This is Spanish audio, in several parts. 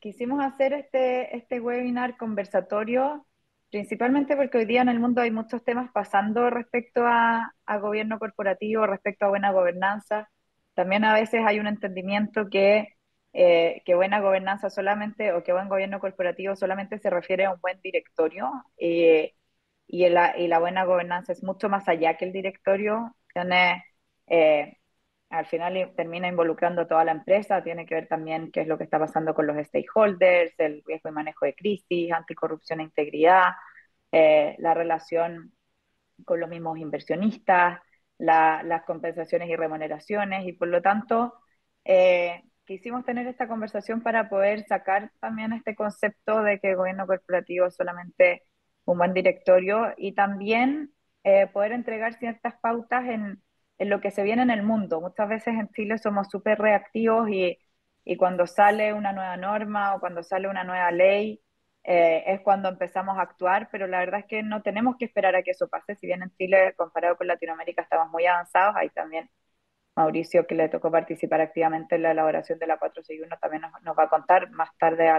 quisimos hacer este webinar conversatorio, principalmente porque hoy día en el mundo hay muchos temas pasando respecto a gobierno corporativo, respecto a buena gobernanza. También a veces hay un entendimiento que buena gobernanza solamente o que buen gobierno corporativo solamente se refiere a un buen directorio, y la buena gobernanza es mucho más allá que el directorio. Eh, Al final termina involucrando toda la empresa, tiene que ver también qué es lo que está pasando con los stakeholders, el riesgo y manejo de crisis, anticorrupción e integridad, la relación con los mismos inversionistas, las compensaciones y remuneraciones, y por lo tanto quisimos tener esta conversación para poder sacar también este concepto de que el gobierno corporativo es solamente un buen directorio, y también poder entregar ciertas pautas en lo que se viene en el mundo. Muchas veces en Chile somos súper reactivos y cuando sale una nueva norma o cuando sale una nueva ley, es cuando empezamos a actuar, pero la verdad es que no tenemos que esperar a que eso pase. Si bien en Chile, comparado con Latinoamérica, estamos muy avanzados, ahí también Mauricio, que le tocó participar activamente en la elaboración de la 461, también nos va a contar más tarde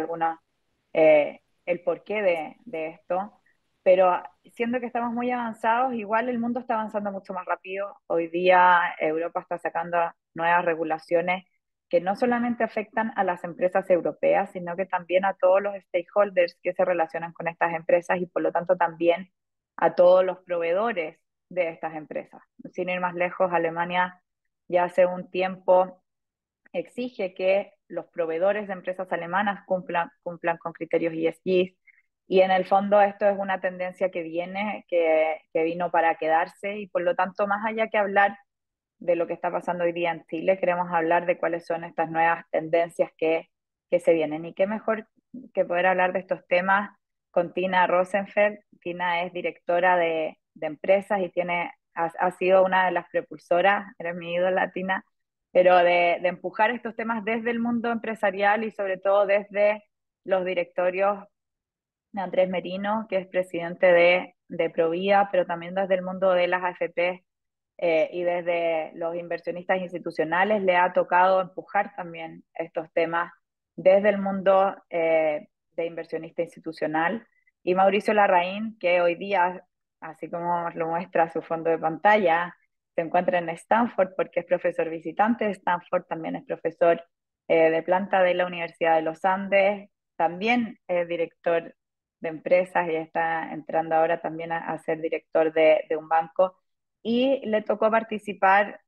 el porqué de esto. Pero siendo que estamos muy avanzados, igual el mundo está avanzando mucho más rápido. Hoy día Europa está sacando nuevas regulaciones que no solamente afectan a las empresas europeas, sino que también a todos los stakeholders que se relacionan con estas empresas, y por lo tanto también a todos los proveedores de estas empresas. Sin ir más lejos, Alemania ya hace un tiempo exige que los proveedores de empresas alemanas cumplan con criterios ESG, y en el fondo esto es una tendencia que vino para quedarse, y por lo tanto, más allá que hablar de lo que está pasando hoy día en Chile, queremos hablar de cuáles son estas nuevas tendencias que se vienen. Y qué mejor que poder hablar de estos temas con Tina Rosenfeld. Tina es directora de empresas y ha sido una de las prepulsoras, eres mi ídola, Tina, pero de empujar estos temas desde el mundo empresarial y sobre todo desde los directorios de Andrés Merino, que es presidente de Provía, pero también desde el mundo de las AFP, y desde los inversionistas institucionales le ha tocado empujar también estos temas desde el mundo de inversionista institucional. Y Mauricio Larraín, que hoy día, así como lo muestra su fondo de pantalla, se encuentra en Stanford porque es profesor visitante de Stanford, también es profesor de planta de la Universidad de los Andes, también es director de empresas y está entrando ahora también a ser director de un banco, y le tocó participar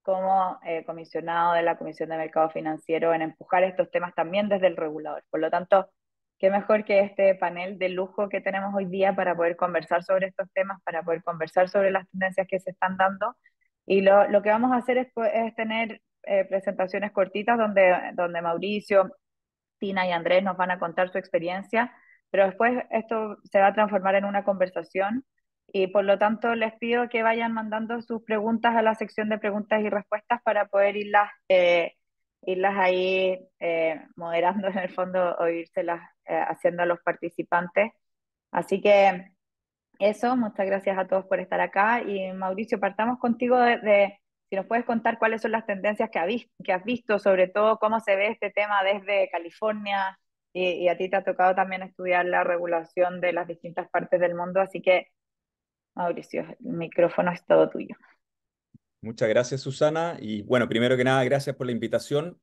como comisionado de la Comisión de Mercado Financiero en empujar estos temas también desde el regulador. Por lo tanto, qué mejor que este panel de lujo que tenemos hoy día para poder conversar sobre estos temas, para poder conversar sobre las tendencias que se están dando. Y lo que vamos a hacer es tener presentaciones cortitas donde Mauricio, Tina y Andrés nos van a contar su experiencia, pero después esto se va a transformar en una conversación, y por lo tanto les pido que vayan mandando sus preguntas a la sección de preguntas y respuestas para poder irlas ahí moderando en el fondo, o irselas haciendo a los participantes. Así que eso, muchas gracias a todos por estar acá. Y Mauricio, partamos contigo si nos puedes contar cuáles son las tendencias que has visto, sobre todo cómo se ve este tema desde California, y a ti te ha tocado también estudiar la regulación de las distintas partes del mundo. Así que, Mauricio, el micrófono es todo tuyo. Muchas gracias, Susana. Y bueno, primero que nada, gracias por la invitación.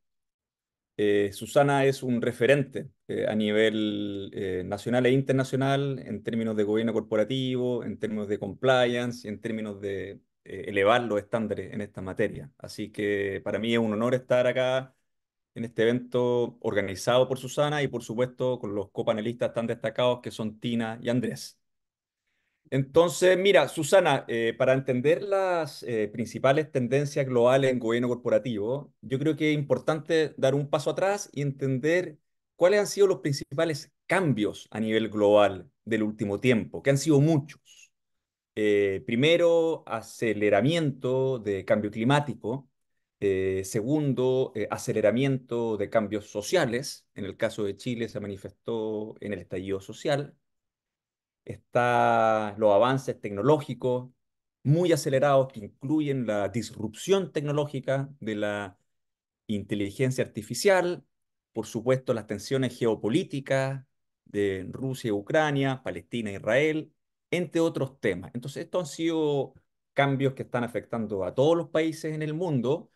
Susana es un referente a nivel nacional e internacional en términos de gobierno corporativo, en términos de compliance y en términos de elevar los estándares en esta materia. Así que para mí es un honor estar acá en este evento organizado por Susana y por supuesto con los copanelistas tan destacados que son Tina y Andrés. Entonces, mira, Susana, para entender las principales tendencias globales en gobierno corporativo, yo creo que es importante dar un paso atrás y entender cuáles han sido los principales cambios a nivel global del último tiempo, que han sido muchos. Primero, aceleramiento de cambio climático. Segundo, aceleramiento de cambios sociales. En el caso de Chile se manifestó en el estallido social. Está los avances tecnológicos muy acelerados que incluyen la disrupción tecnológica de la inteligencia artificial, por supuesto, las tensiones geopolíticas de Rusia y Ucrania, Palestina e Israel, entre otros temas. Entonces, estos han sido cambios que están afectando a todos los países en el mundo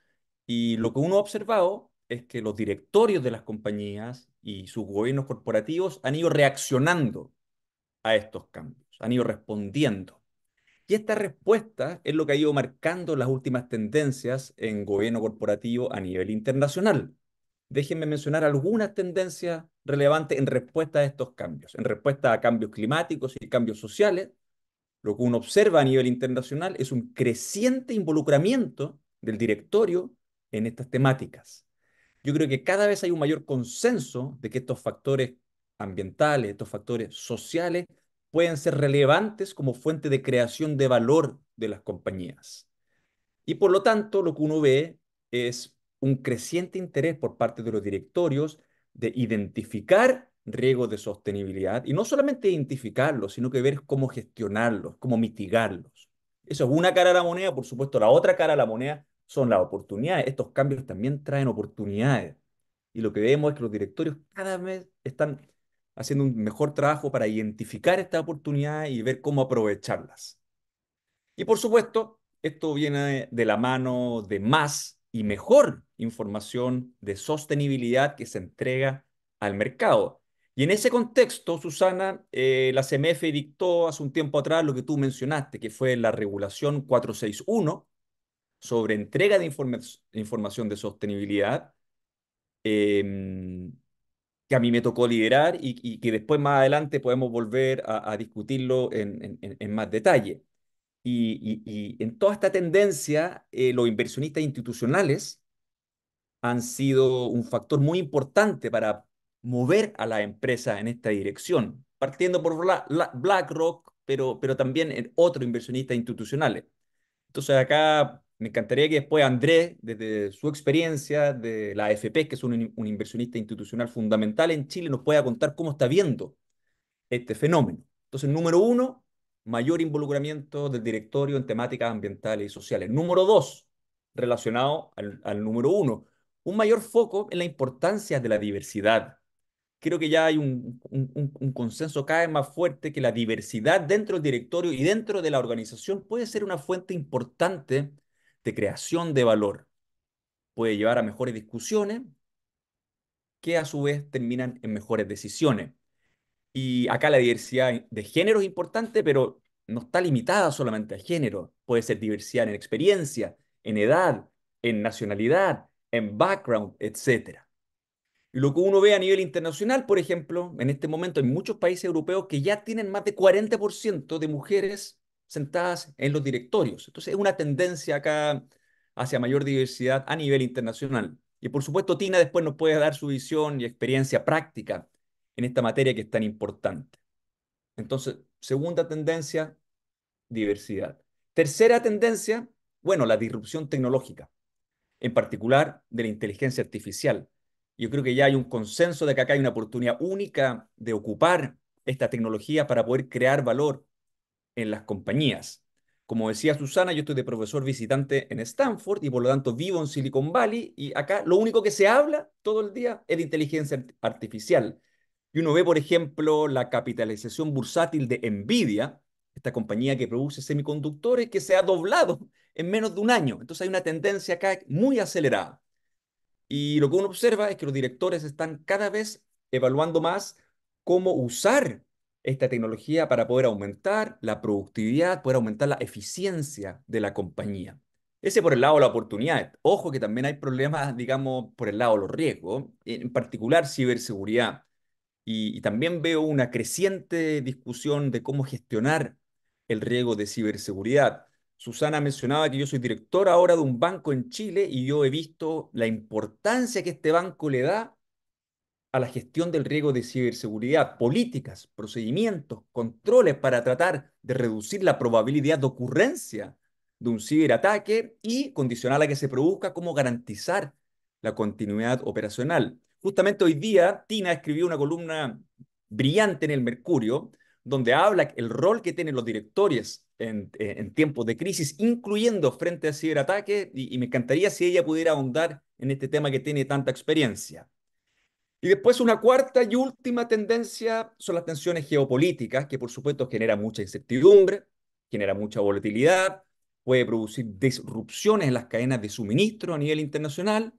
y lo que uno ha observado es que los directorios de las compañías y sus gobiernos corporativos han ido reaccionando a estos cambios, han ido respondiendo. Y esta respuesta es lo que ha ido marcando las últimas tendencias en gobierno corporativo a nivel internacional. Déjenme mencionar algunas tendencias relevantes en respuesta a estos cambios, en respuesta a cambios climáticos y cambios sociales. Lo que uno observa a nivel internacional es un creciente involucramiento del directorio en estas temáticas. Yo creo que cada vez hay un mayor consenso de que estos factores ambientales, estos factores sociales, pueden ser relevantes como fuente de creación de valor de las compañías. Y por lo tanto, lo que uno ve es un creciente interés por parte de los directorios de identificar riesgos de sostenibilidad y no solamente identificarlos, sino que ver cómo gestionarlos, cómo mitigarlos. Eso es una cara de la moneda, por supuesto, la otra cara de la moneda son las oportunidades. Estos cambios también traen oportunidades. Y lo que vemos es que los directorios cada vez están haciendo un mejor trabajo para identificar estas oportunidades y ver cómo aprovecharlas. Y por supuesto, esto viene de la mano de más y mejor información de sostenibilidad que se entrega al mercado. Y en ese contexto, Susana, la CMF dictó hace un tiempo atrás lo que tú mencionaste, que fue la regulación 461 sobre entrega de información de sostenibilidad, eh, que a mí me tocó liderar y que después más adelante podemos volver a discutirlo en más detalle. Y en toda esta tendencia, los inversionistas institucionales han sido un factor muy importante para mover a la empresa en esta dirección, partiendo por BlackRock, pero también en otros inversionistas institucionales. Entonces acá me encantaría que después Andrés, desde su experiencia de la AFP, que es un inversionista institucional fundamental en Chile, nos pueda contar cómo está viendo este fenómeno. Entonces, número uno, mayor involucramiento del directorio en temáticas ambientales y sociales. Número dos, relacionado al número uno, un mayor foco en la importancia de la diversidad. Creo que ya hay un consenso cada vez más fuerte que la diversidad dentro del directorio y dentro de la organización puede ser una fuente importante de creación de valor. Puede llevar a mejores discusiones que a su vez terminan en mejores decisiones. Y acá la diversidad de género es importante, pero no está limitada solamente a género. Puede ser diversidad en experiencia, en edad, en nacionalidad, en background, etcétera. Y lo que uno ve a nivel internacional, por ejemplo, en este momento hay muchos países europeos que ya tienen más de 40% de mujeres sentadas en los directorios. Entonces es una tendencia acá hacia mayor diversidad a nivel internacional. Y por supuesto, Tina después nos puede dar su visión y experiencia práctica en esta materia que es tan importante. Entonces, segunda tendencia, diversidad. Tercera tendencia, bueno, la disrupción tecnológica, en particular de la inteligencia artificial. Yo creo que ya hay un consenso de que acá hay una oportunidad única de ocupar esta tecnología para poder crear valor en las compañías. Como decía Susana, yo estoy de profesor visitante en Stanford y por lo tanto vivo en Silicon Valley y acá lo único que se habla todo el día es de inteligencia artificial. Y uno ve, por ejemplo, la capitalización bursátil de Nvidia, esta compañía que produce semiconductores, que se ha doblado en menos de un año. Entonces hay una tendencia acá muy acelerada. Y lo que uno observa es que los directores están cada vez evaluando más cómo usar esta tecnología para poder aumentar la productividad, poder aumentar la eficiencia de la compañía. Ese por el lado de la oportunidad. Ojo que también hay problemas, digamos, por el lado de los riesgos, en particular ciberseguridad. Y también veo una creciente discusión de cómo gestionar el riesgo de ciberseguridad. Susana mencionaba que yo soy director ahora de un banco en Chile y yo he visto la importancia que este banco le da a la gestión del riesgo de ciberseguridad, políticas, procedimientos, controles para tratar de reducir la probabilidad de ocurrencia de un ciberataque y condicional a que se produzca, cómo garantizar la continuidad operacional. Justamente hoy día, Tina escribió una columna brillante en el Mercurio, donde habla el rol que tienen los directores en tiempos de crisis, incluyendo frente a ciberataques, y me encantaría si ella pudiera ahondar en este tema que tiene tanta experiencia. Y después una cuarta y última tendencia son las tensiones geopolíticas, que por supuesto genera mucha incertidumbre, genera mucha volatilidad, puede producir disrupciones en las cadenas de suministro a nivel internacional.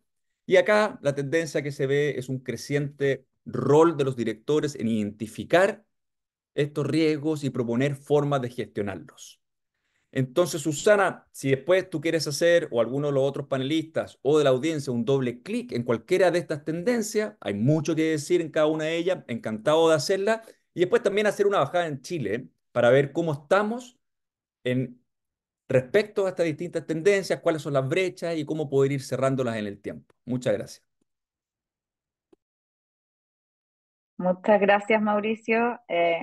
Y acá la tendencia que se ve es un creciente rol de los directores en identificar estos riesgos y proponer formas de gestionarlos. Entonces, Susana, si después tú quieres hacer, o alguno de los otros panelistas o de la audiencia, un doble clic en cualquiera de estas tendencias, hay mucho que decir en cada una de ellas, encantado de hacerla, y después también hacer una bajada en Chile, ¿eh? Para ver cómo estamos en respecto a estas distintas tendencias, cuáles son las brechas y cómo poder ir cerrándolas en el tiempo. Muchas gracias. Muchas gracias, Mauricio.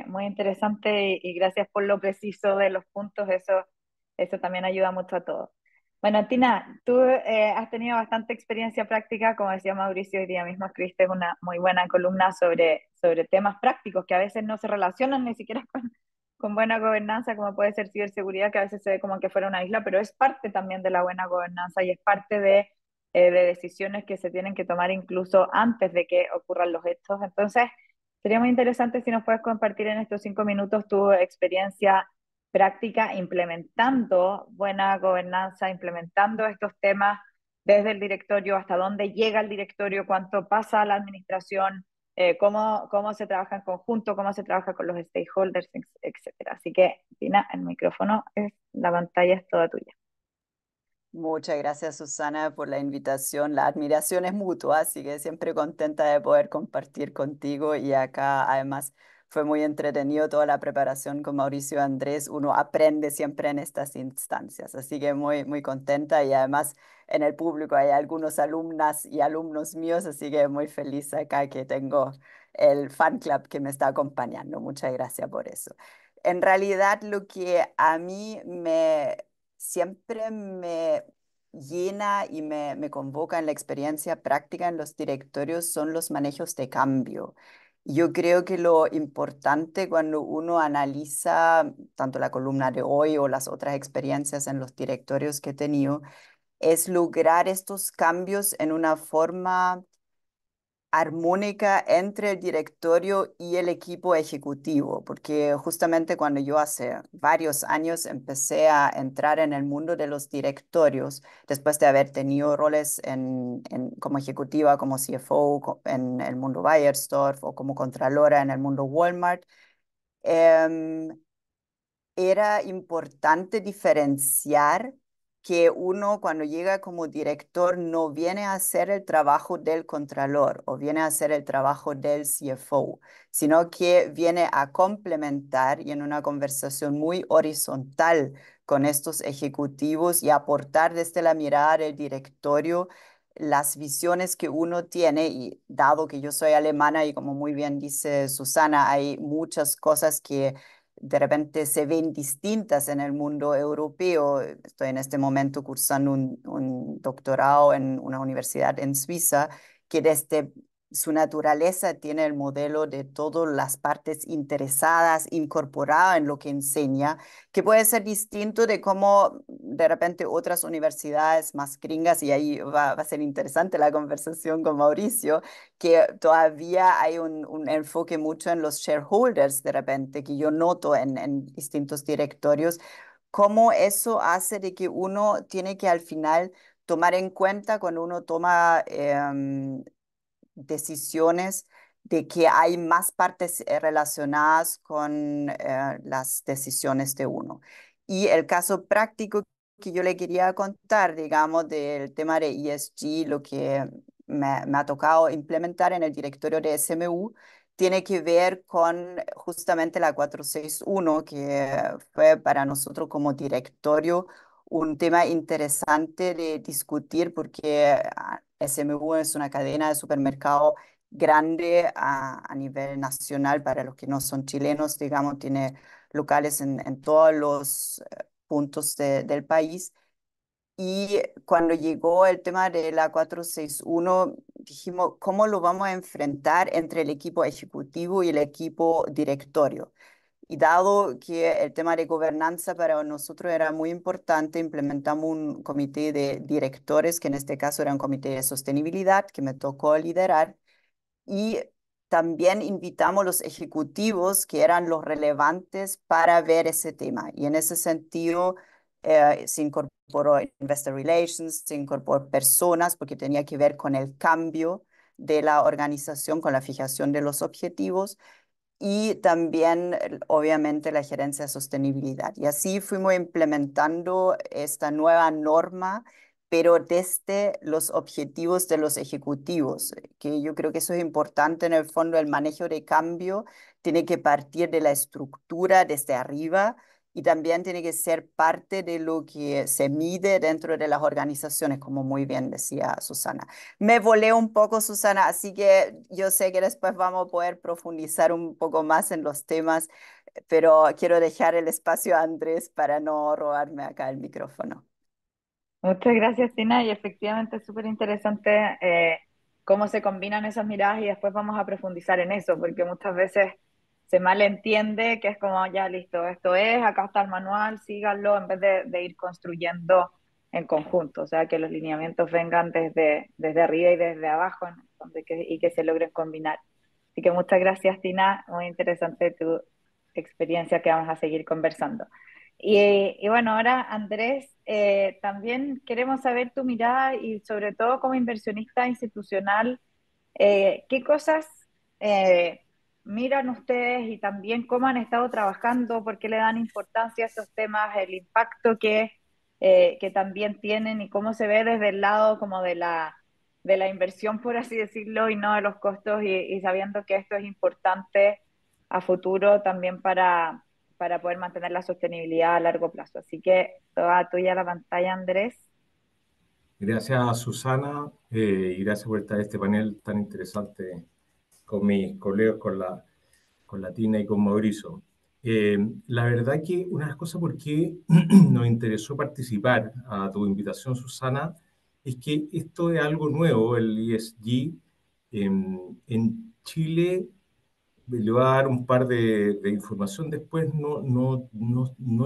Muy interesante y gracias por lo preciso de los puntos. Eso también ayuda mucho a todos. Bueno, Tina, tú has tenido bastante experiencia práctica. Como decía Mauricio, hoy día mismo escribiste una muy buena columna sobre temas prácticos que a veces no se relacionan ni siquiera con buena gobernanza, como puede ser ciberseguridad, que a veces se ve como que fuera una isla, pero es parte también de la buena gobernanza y es parte de decisiones que se tienen que tomar incluso antes de que ocurran los hechos. Entonces, sería muy interesante si nos puedes compartir en estos 5 minutos tu experiencia práctica implementando buena gobernanza, implementando estos temas desde el directorio, hasta dónde llega el directorio, cuánto pasa a la administración, cómo se trabaja en conjunto, cómo se trabaja con los stakeholders, etcétera. Así que, Tina, el micrófono la pantalla es toda tuya. Muchas gracias, Susana, por la invitación. La admiración es mutua, así que siempre contenta de poder compartir contigo. Y acá, además, fue muy entretenido toda la preparación con Mauricio y Andrés. Uno aprende siempre en estas instancias, así que muy, muy contenta. Y además, en el público hay algunos alumnas y alumnos míos, así que muy feliz acá que tengo el fan club que me está acompañando. Muchas gracias por eso. En realidad, lo que a mí me siempre me llena y me convoca en la experiencia práctica en los directorios son los manejos de cambio. Yo creo que lo importante cuando uno analiza tanto la columna de hoy o las otras experiencias en los directorios que he tenido es lograr estos cambios en una forma armónica entre el directorio y el equipo ejecutivo, porque justamente cuando yo hace varios años empecé a entrar en el mundo de los directorios, después de haber tenido roles como ejecutiva, como CFO en el mundo Bayersdorf o como contralora en el mundo Walmart, em, era importante diferenciar que uno cuando llega como director no viene a hacer el trabajo del contralor o viene a hacer el trabajo del CFO, sino que viene a complementar y en una conversación muy horizontal con estos ejecutivos y aportar desde la mirada del directorio las visiones que uno tiene y dado que yo soy alemana y como muy bien dice Susana, hay muchas cosas que de repente se ven distintas en el mundo europeo. Estoy en este momento cursando un doctorado en una universidad en Suiza que desde su naturaleza tiene el modelo de todas las partes interesadas incorporada en lo que enseña, que puede ser distinto de cómo de repente otras universidades más gringas, y ahí va a ser interesante la conversación con Mauricio, que todavía hay un enfoque mucho en los shareholders de repente, que yo noto en distintos directorios, cómo eso hace de que uno tiene que al final tomar en cuenta cuando uno toma decisiones de que hay más partes relacionadas con las decisiones de uno. Y el caso práctico que yo le quería contar, digamos, del tema de ESG, lo que me ha tocado implementar en el directorio de SMU, tiene que ver con justamente la 461, que fue para nosotros como directorio un tema interesante de discutir porque SMU es una cadena de supermercado grande a nivel nacional para los que no son chilenos, digamos, tiene locales en todos los puntos del país. Y cuando llegó el tema de la 461 dijimos, ¿cómo lo vamos a enfrentar entre el equipo ejecutivo y el equipo directorio? Y dado que el tema de gobernanza para nosotros era muy importante, implementamos un comité de directores, que en este caso era un comité de sostenibilidad, que me tocó liderar, y también invitamos a los ejecutivos que eran los relevantes para ver ese tema. Y en ese sentido se incorporó Investor Relations, se incorporó personas porque tenía que ver con el cambio de la organización, con la fijación de los objetivos y también, obviamente, la gerencia de sostenibilidad. Y así fuimos implementando esta nueva norma, pero desde los objetivos de los ejecutivos, que yo creo que eso es importante en el fondo, el manejo de cambio tiene que partir de la estructura desde arriba y también tiene que ser parte de lo que se mide dentro de las organizaciones, como muy bien decía Susana. Me volé un poco, Susana, así que yo sé que después vamos a poder profundizar un poco más en los temas, pero quiero dejar el espacio a Andrés para no robarme acá el micrófono. Muchas gracias, Tina, y efectivamente es súper interesante cómo se combinan esas miradas y después vamos a profundizar en eso, porque muchas veces se malentiende que es como, ya listo, esto es, acá está el manual, síganlo, en vez de ir construyendo en conjunto, o sea, que los lineamientos vengan desde arriba y desde abajo y que se logren combinar. Así que muchas gracias, Tina, muy interesante tu experiencia que vamos a seguir conversando. Y bueno, ahora Andrés, también queremos saber tu mirada y sobre todo como inversionista institucional, ¿qué cosas eh, miran ustedes y también cómo han estado trabajando, por qué le dan importancia a estos temas, el impacto que también tienen y cómo se ve desde el lado como de la inversión, por así decirlo, y no de los costos y sabiendo que esto es importante a futuro también para poder mantener la sostenibilidad a largo plazo? Así que toda tuya la pantalla, Andrés. Gracias, Susana, y gracias por estar en este panel tan interesante con mis colegas, con la Tina y con Mauricio. La verdad que una de las cosas por qué nos interesó participar a tu invitación, Susana, es que esto es algo nuevo, el ESG. En Chile, le voy a dar un par de información después, no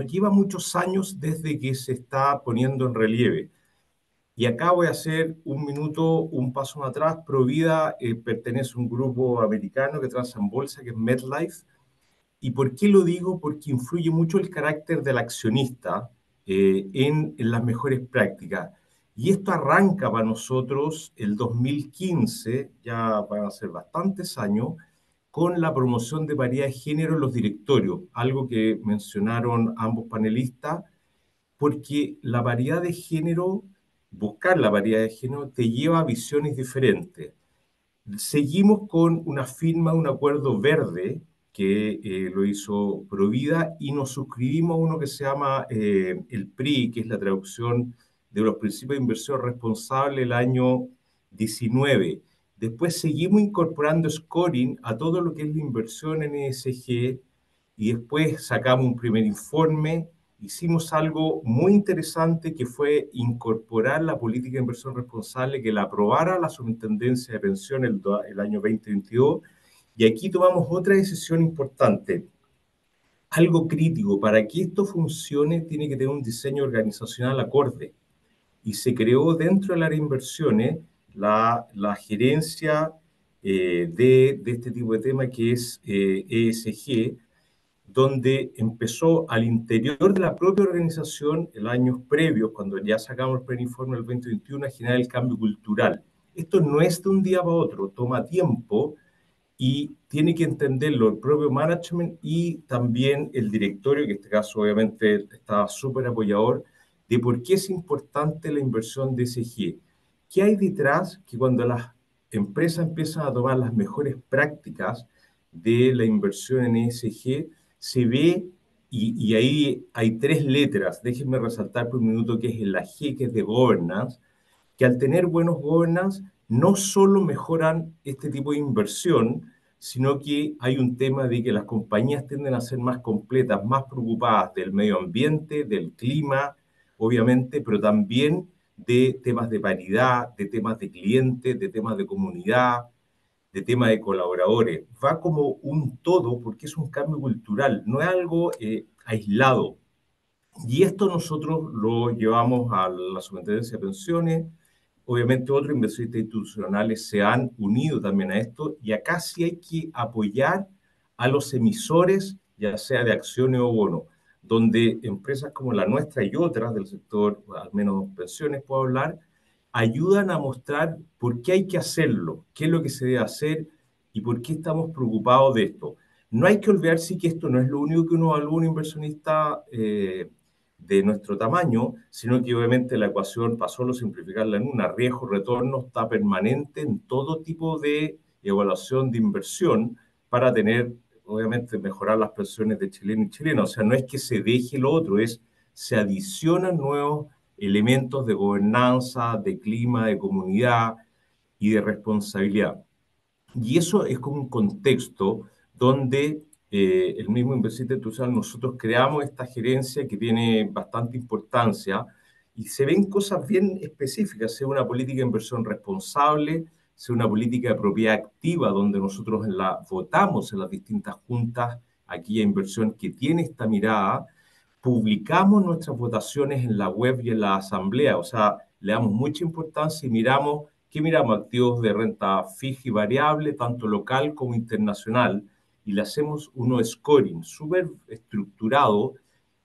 lleva muchos años desde que se está poniendo en relieve. Y acá voy a hacer un minuto, un paso más atrás. Provida pertenece a un grupo americano que transa en bolsa, que es MetLife. ¿Y por qué lo digo? Porque influye mucho el carácter del accionista en las mejores prácticas. Y esto arranca para nosotros el 2015, ya van a ser bastantes años, con la promoción de paridad de género en los directorios, algo que mencionaron ambos panelistas, porque la paridad de género, buscar la paridad de género, te lleva a visiones diferentes. Seguimos con una firma, un acuerdo verde que lo hizo Provida y nos suscribimos a uno que se llama el PRI, que es la traducción de los principios de inversión responsable el año 19. Después seguimos incorporando scoring a todo lo que es la inversión en ESG y después sacamos un primer informe. Hicimos algo muy interesante que fue incorporar la política de inversión responsable que la aprobara la Superintendencia de Pensiones el año 2022. Y aquí tomamos otra decisión importante. Algo crítico, para que esto funcione tiene que tener un diseño organizacional acorde. Y se creó dentro de la área de inversiones la gerencia de este tipo de tema que es ESG, donde empezó al interior de la propia organización, el año previo, cuando ya sacamos el primer informe del 2021, a generar el cambio cultural. Esto no es de un día para otro, toma tiempo y tiene que entenderlo el propio management y también el directorio, que en este caso obviamente estaba súper apoyador, de por qué es importante la inversión de ESG. ¿Qué hay detrás? Que cuando las empresas empiezan a tomar las mejores prácticas de la inversión en ESG, se ve, y ahí hay tres letras, déjenme resaltar por un minuto que es la G, que es de governance, que al tener buenos governance no solo mejoran este tipo de inversión, sino que hay un tema de que las compañías tienden a ser más completas, más preocupadas del medio ambiente, del clima, obviamente, pero también de temas de paridad, de temas de clientes, de temas de comunidad, de temas de colaboradores. Va como un todo porque es un cambio cultural, no es algo aislado. Y esto nosotros lo llevamos a la Superintendencia de Pensiones, Obviamente otros inversionistas institucionales se han unido también a esto y acá sí hay que apoyar a los emisores, ya sea de acciones o bonos, donde empresas como la nuestra y otras del sector, al menos pensiones puedo hablar, ayudan a mostrar por qué hay que hacerlo, qué es lo que se debe hacer y por qué estamos preocupados de esto. No hay que olvidarse que esto no es lo único que uno evalúa un inversionista de nuestro tamaño, sino que obviamente la ecuación, para solo simplificarla en una, riesgo-retorno está permanente en todo tipo de evaluación de inversión para tener, obviamente, mejorar las pensiones de chilenos y chilenas. O sea, no es que se deje lo otro, es se adicionan nuevos elementos de gobernanza, de clima, de comunidad y de responsabilidad. Y eso es como un contexto donde el mismo inversor institucional nosotros creamos esta gerencia que tiene bastante importancia y se ven cosas bien específicas, sea una política de inversión responsable, sea una política de propiedad activa donde nosotros votamos en las distintas juntas aquella inversión que tiene esta mirada, publicamos nuestras votaciones en la web y en la asamblea, o sea, le damos mucha importancia y miramos, ¿qué miramos? Activos de renta fija y variable, tanto local como internacional, y le hacemos uno scoring súper estructurado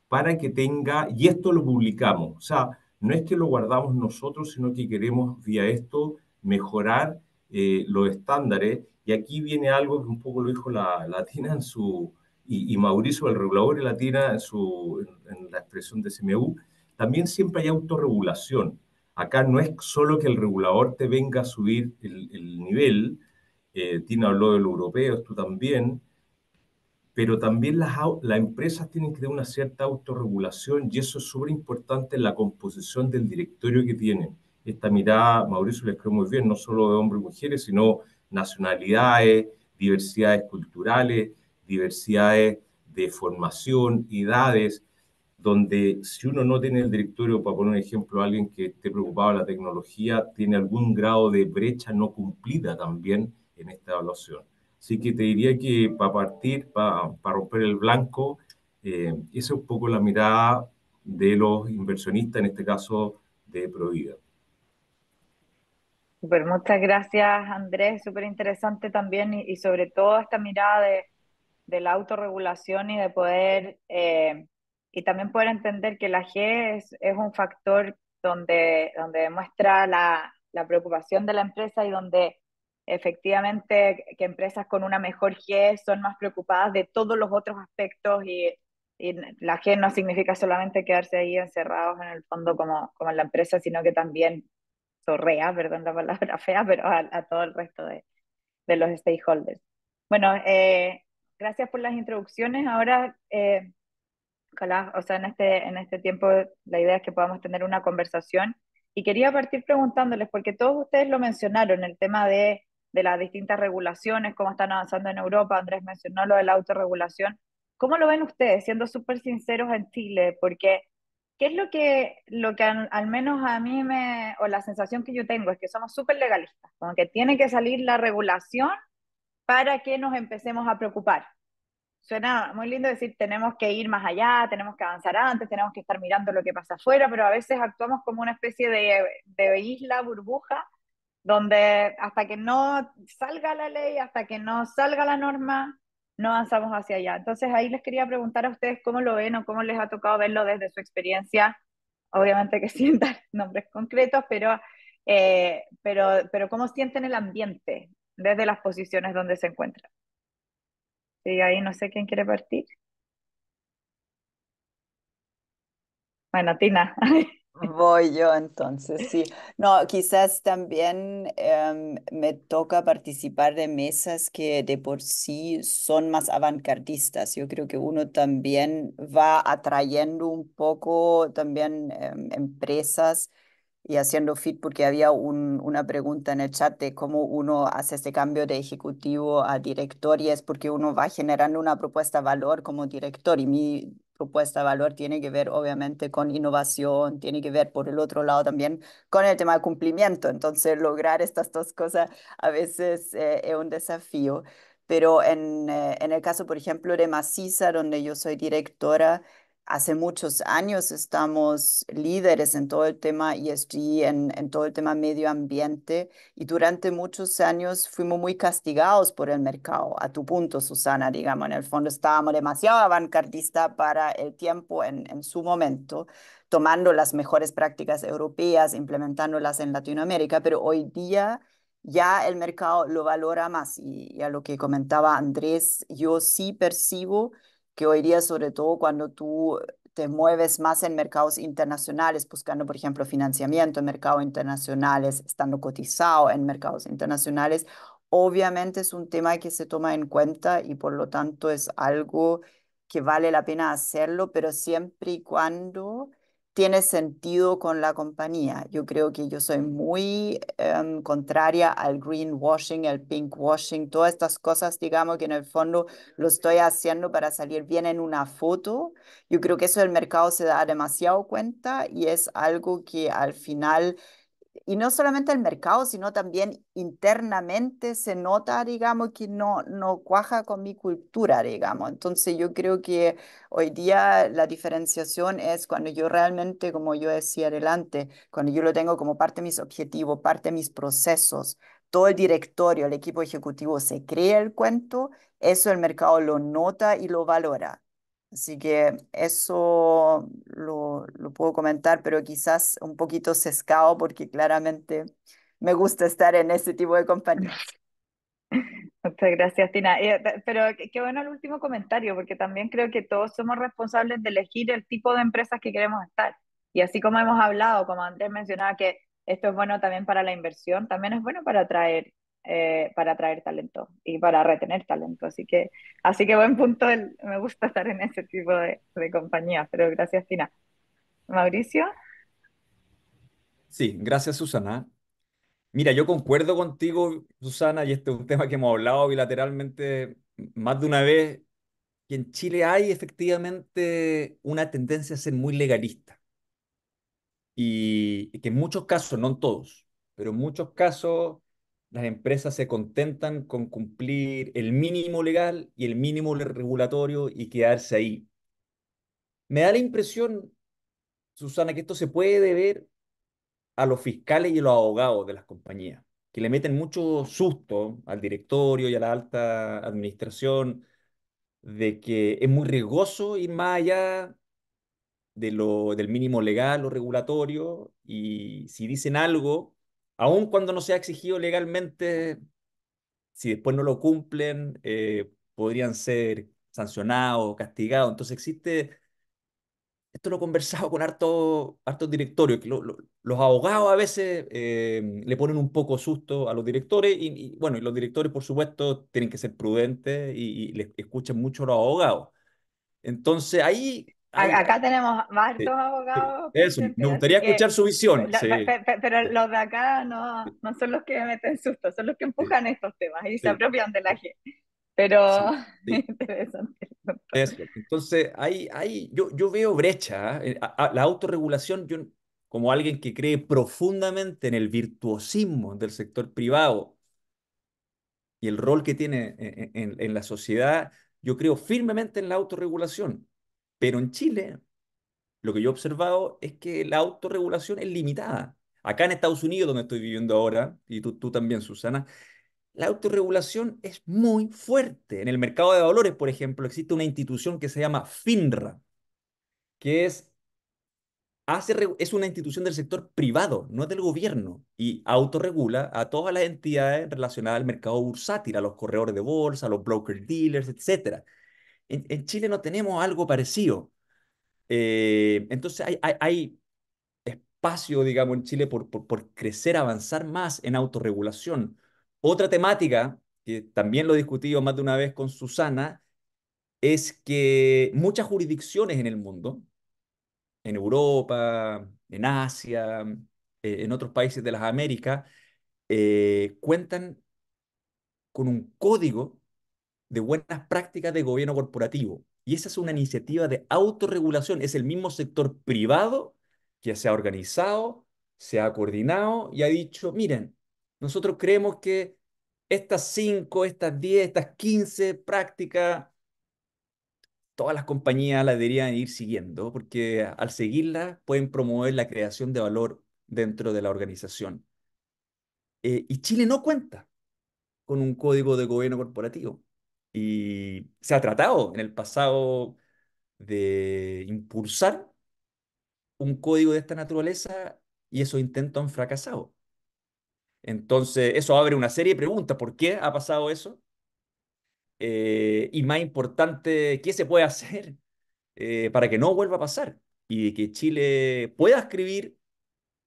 para que tenga, y esto lo publicamos, o sea, no es que lo guardamos nosotros, sino que queremos vía esto mejorar los estándares, y aquí viene algo que un poco lo dijo la Tina en su, y Mauricio, el regulador de la Tina en la expresión de CMU, también siempre hay autorregulación. Acá no es solo que el regulador te venga a subir el nivel, Tina habló de lo europeo, tú también, pero también las empresas tienen que tener una cierta autorregulación y eso es súper importante en la composición del directorio que tienen. Esta mirada, Mauricio le escribió muy bien, no solo de hombres y mujeres, sino nacionalidades, diversidades culturales, diversidades de formación, edades, donde si uno no tiene el directorio, para poner un ejemplo, alguien que esté preocupado de la tecnología, tiene algún grado de brecha no cumplida también en esta evaluación. Así que te diría que para partir, para romper el blanco, esa es un poco la mirada de los inversionistas, en este caso de Provida. Super, muchas gracias, Andrés. Súper interesante también y sobre todo esta mirada de la autorregulación y de poder, y también poder entender que la G es un factor donde demuestra la preocupación de la empresa y donde efectivamente que empresas con una mejor G son más preocupadas de todos los otros aspectos y la G no significa solamente quedarse ahí encerrados en el fondo como en la empresa, sino que también zorrea, perdón la palabra fea, pero a todo el resto de los stakeholders. Bueno, gracias por las introducciones. Ahora, ojalá, o sea, en este tiempo la idea es que podamos tener una conversación y quería partir preguntándoles, porque todos ustedes lo mencionaron, el tema de las distintas regulaciones, cómo están avanzando en Europa, Andrés mencionó lo de la autorregulación. ¿Cómo lo ven ustedes, siendo súper sinceros en Chile? Porque, ¿qué es lo que al menos a mí o la sensación que yo tengo es que somos súper legalistas, como que tiene que salir la regulación para que nos empecemos a preocupar? Suena muy lindo decir tenemos que ir más allá, tenemos que avanzar antes, tenemos que estar mirando lo que pasa afuera, pero a veces actuamos como una especie de isla burbuja, donde hasta que no salga la ley, hasta que no salga la norma, no avanzamos hacia allá. Entonces ahí les quería preguntar a ustedes cómo lo ven o cómo les ha tocado verlo desde su experiencia, obviamente que sin dar nombres concretos, pero cómo sienten el ambiente desde las posiciones donde se encuentran. Sí, ahí no sé quién quiere partir. Bueno, Tina. Voy yo entonces, sí. No, quizás también me toca participar de mesas que de por sí son más avantgardistas. Yo creo que uno también va atrayendo un poco también empresas y haciendo fit porque había una pregunta en el chat de cómo uno hace este cambio de ejecutivo a director y es porque uno va generando una propuesta de valor como director y mi propuesta de valor tiene que ver obviamente con innovación, tiene que ver por el otro lado también con el tema de cumplimiento. Entonces lograr estas dos cosas a veces es un desafío. Pero en el caso, por ejemplo, de Macisa, donde yo soy directora, hace muchos años estamos líderes en todo el tema ESG, en todo el tema medio ambiente, y durante muchos años fuimos muy castigados por el mercado. A tu punto, Susana, digamos, en el fondo estábamos demasiado avantgardistas para el tiempo en su momento, tomando las mejores prácticas europeas, implementándolas en Latinoamérica, pero hoy día ya el mercado lo valora más. Y a lo que comentaba Andrés, yo sí percibo que hoy día, sobre todo cuando tú te mueves más en mercados internacionales, buscando, por ejemplo, financiamiento en mercados internacionales, estando cotizado en mercados internacionales, obviamente es un tema que se toma en cuenta y por lo tanto es algo que vale la pena hacerlo, pero siempre y cuando tiene sentido con la compañía. Yo creo que yo soy muy contraria al greenwashing, al pinkwashing, todas estas cosas, digamos, que en el fondo lo estoy haciendo para salir bien en una foto. Yo creo que eso el mercado se da demasiado cuenta y es algo que al final, y no solamente el mercado, sino también internamente se nota, digamos, que no cuaja con mi cultura, digamos. Entonces yo creo que hoy día la diferenciación es cuando yo realmente, como yo decía adelante, cuando yo lo tengo como parte de mis objetivos, parte de mis procesos, todo el directorio, el equipo ejecutivo se cree el cuento, eso el mercado lo nota y lo valora. Así que eso lo puedo comentar, pero quizás un poquito sesgado porque claramente me gusta estar en ese tipo de compañías. Muchas gracias, Tina. Pero qué bueno el último comentario, porque también creo que todos somos responsables de elegir el tipo de empresas que queremos estar. Y así como hemos hablado, como Andrés mencionaba, que esto es bueno también para la inversión, también es bueno para atraer talento y para retener talento. Así que buen punto, me gusta estar en ese tipo de compañías. Pero gracias, Tina. Mauricio. Sí, gracias, Susana. Mira, yo concuerdo contigo, Susana, y este es un tema que hemos hablado bilateralmente más de una vez, que en Chile hay efectivamente una tendencia a ser muy legalista y que en muchos casos, no en todos, pero en muchos casos las empresas se contentan con cumplir el mínimo legal y el mínimo regulatorio y quedarse ahí. Me da la impresión, Susana, que esto se puede deber a los fiscales y a los abogados de las compañías, que le meten mucho susto al directorio y a la alta administración de que es muy riesgoso ir más allá del mínimo legal o regulatorio, y si dicen algo, aun cuando no sea exigido legalmente, si después no lo cumplen, podrían ser sancionados, castigados. Entonces existe, esto lo he conversado con hartos directorios, que los abogados a veces le ponen un poco susto a los directores bueno, y los directores por supuesto tienen que ser prudentes y les escuchan mucho a los abogados. Entonces ahí Acá tenemos hartos sí, sí, abogados eso, me presentes, así gustaría que, escuchar su visión, sí, pero sí, los de acá no son los que me meten susto, son los que sí, empujan estos temas y se sí, apropian de la gente. Pero sí, sí, interesante el punto. eso. Entonces, yo veo brecha, ¿eh? La autorregulación, yo como alguien que cree profundamente en el virtuosismo del sector privado y el rol que tiene en la sociedad, yo creo firmemente en la autorregulación. Pero en Chile, lo que yo he observado es que la autorregulación es limitada. Acá en Estados Unidos, donde estoy viviendo ahora, y tú también, Susana, la autorregulación es muy fuerte. En el mercado de valores, por ejemplo, existe una institución que se llama FINRA, que es una institución del sector privado, no es del gobierno, y autorregula a todas las entidades relacionadas al mercado bursátil, a los corredores de bolsa, a los broker dealers, etcétera. En Chile no tenemos algo parecido. Entonces hay espacio, digamos, en Chile por crecer, avanzar más en autorregulación. Otra temática, que también lo he discutido más de una vez con Susana, es que muchas jurisdicciones en el mundo, en Europa, en Asia, en otros países de las Américas, cuentan con un código de buenas prácticas de gobierno corporativo. Y esa es una iniciativa de autorregulación. Es el mismo sector privado que se ha organizado, se ha coordinado y ha dicho, miren, nosotros creemos que estas 5, estas 10, estas 15 prácticas todas las compañías la deberían ir siguiendo, porque al seguirla pueden promover la creación de valor dentro de la organización. Y Chile no cuenta con un código de gobierno corporativo. Y se ha tratado en el pasado de impulsar un código de esta naturaleza y esos intentos han fracasado. Entonces, eso abre una serie de preguntas. ¿Por qué ha pasado eso? Y más importante, ¿qué se puede hacer para que no vuelva a pasar? Y que Chile pueda escribir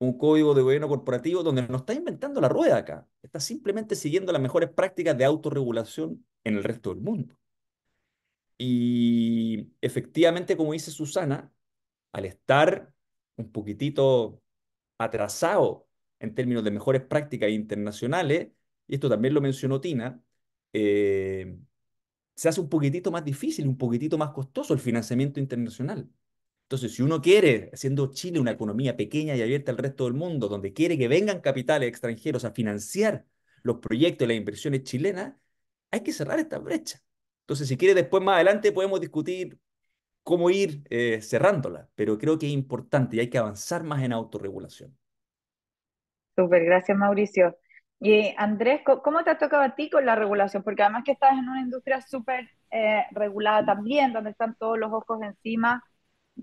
un código de gobierno corporativo donde no está inventando la rueda acá, está simplemente siguiendo las mejores prácticas de autorregulación en el resto del mundo. Y efectivamente, como dice Susana, al estar un poquitito atrasado en términos de mejores prácticas internacionales, y esto también lo mencionó Tina, eh, se hace un poquitito más difícil, un poquitito más costoso el financiamiento internacional. Entonces, si uno quiere, siendo Chile una economía pequeña y abierta al resto del mundo, donde quiere que vengan capitales extranjeros a financiar los proyectos y las inversiones chilenas, hay que cerrar esta brecha. Entonces, si quiere, después más adelante podemos discutir cómo ir cerrándola, pero creo que es importante y hay que avanzar más en autorregulación. Súper, gracias Mauricio. Y Andrés, ¿cómo te ha tocado a ti con la regulación? Porque además que estás en una industria súper regulada también, donde están todos los ojos encima,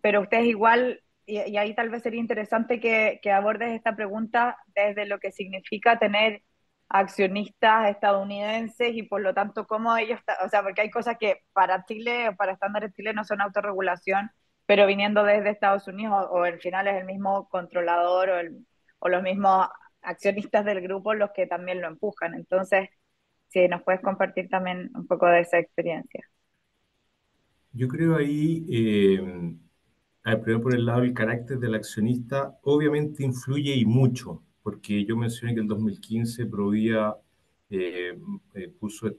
pero ustedes igual, y ahí tal vez sería interesante que abordes esta pregunta desde lo que significa tener accionistas estadounidenses y por lo tanto cómo ellos, o sea, porque hay cosas que para Chile o para estándares chilenos son autorregulación, pero viniendo desde Estados Unidos o al final es el mismo controlador o los mismos accionistas del grupo los que también lo empujan. Entonces, si nos puedes compartir también un poco de esa experiencia. Yo creo ahí, primero por el lado del carácter del accionista, obviamente influye y mucho, porque yo mencioné que el 2015 Provía puso el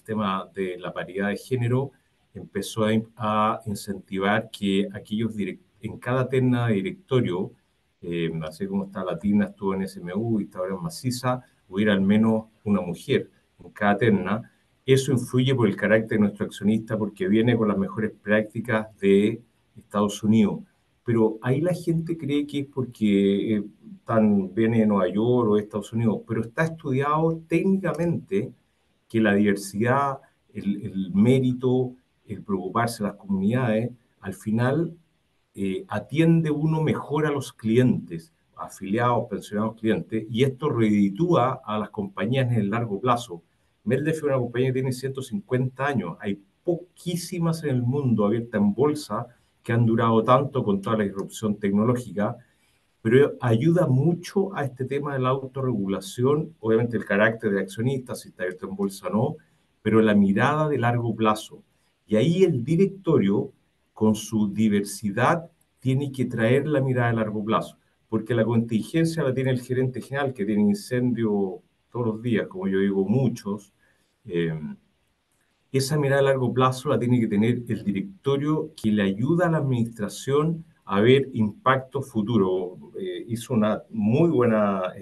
tema de la paridad de género, empezó a incentivar que en cada terna de directorio, así como está Latina, estuvo en SMU y está ahora en Maciza, hubiera al menos una mujer en cada terna. Eso influye por el carácter de nuestro accionista, porque viene con las mejores prácticas de Estados Unidos. Pero ahí la gente cree que es porque viene de Nueva York o de Estados Unidos, pero está estudiado técnicamente que la diversidad, el mérito, el preocuparse de las comunidades, al final atiende uno mejor a los clientes, afiliados, pensionados, clientes, y esto reditúa a las compañías en el largo plazo. Melde fue una compañía que tiene 150 años. Hay poquísimas en el mundo abiertas en bolsa que han durado tanto con toda la disrupción tecnológica, pero ayuda mucho a este tema de la autorregulación, obviamente el carácter de accionista, si está abierto en bolsa o no, pero la mirada de largo plazo. Y ahí el directorio, con su diversidad, tiene que traer la mirada de largo plazo, porque la contingencia la tiene el gerente general, que tiene incendio todos los días, como yo digo, muchos. Eh, Esa mirada a largo plazo la tiene que tener el directorio, que le ayuda a la administración a ver impacto futuro. Hizo una muy buena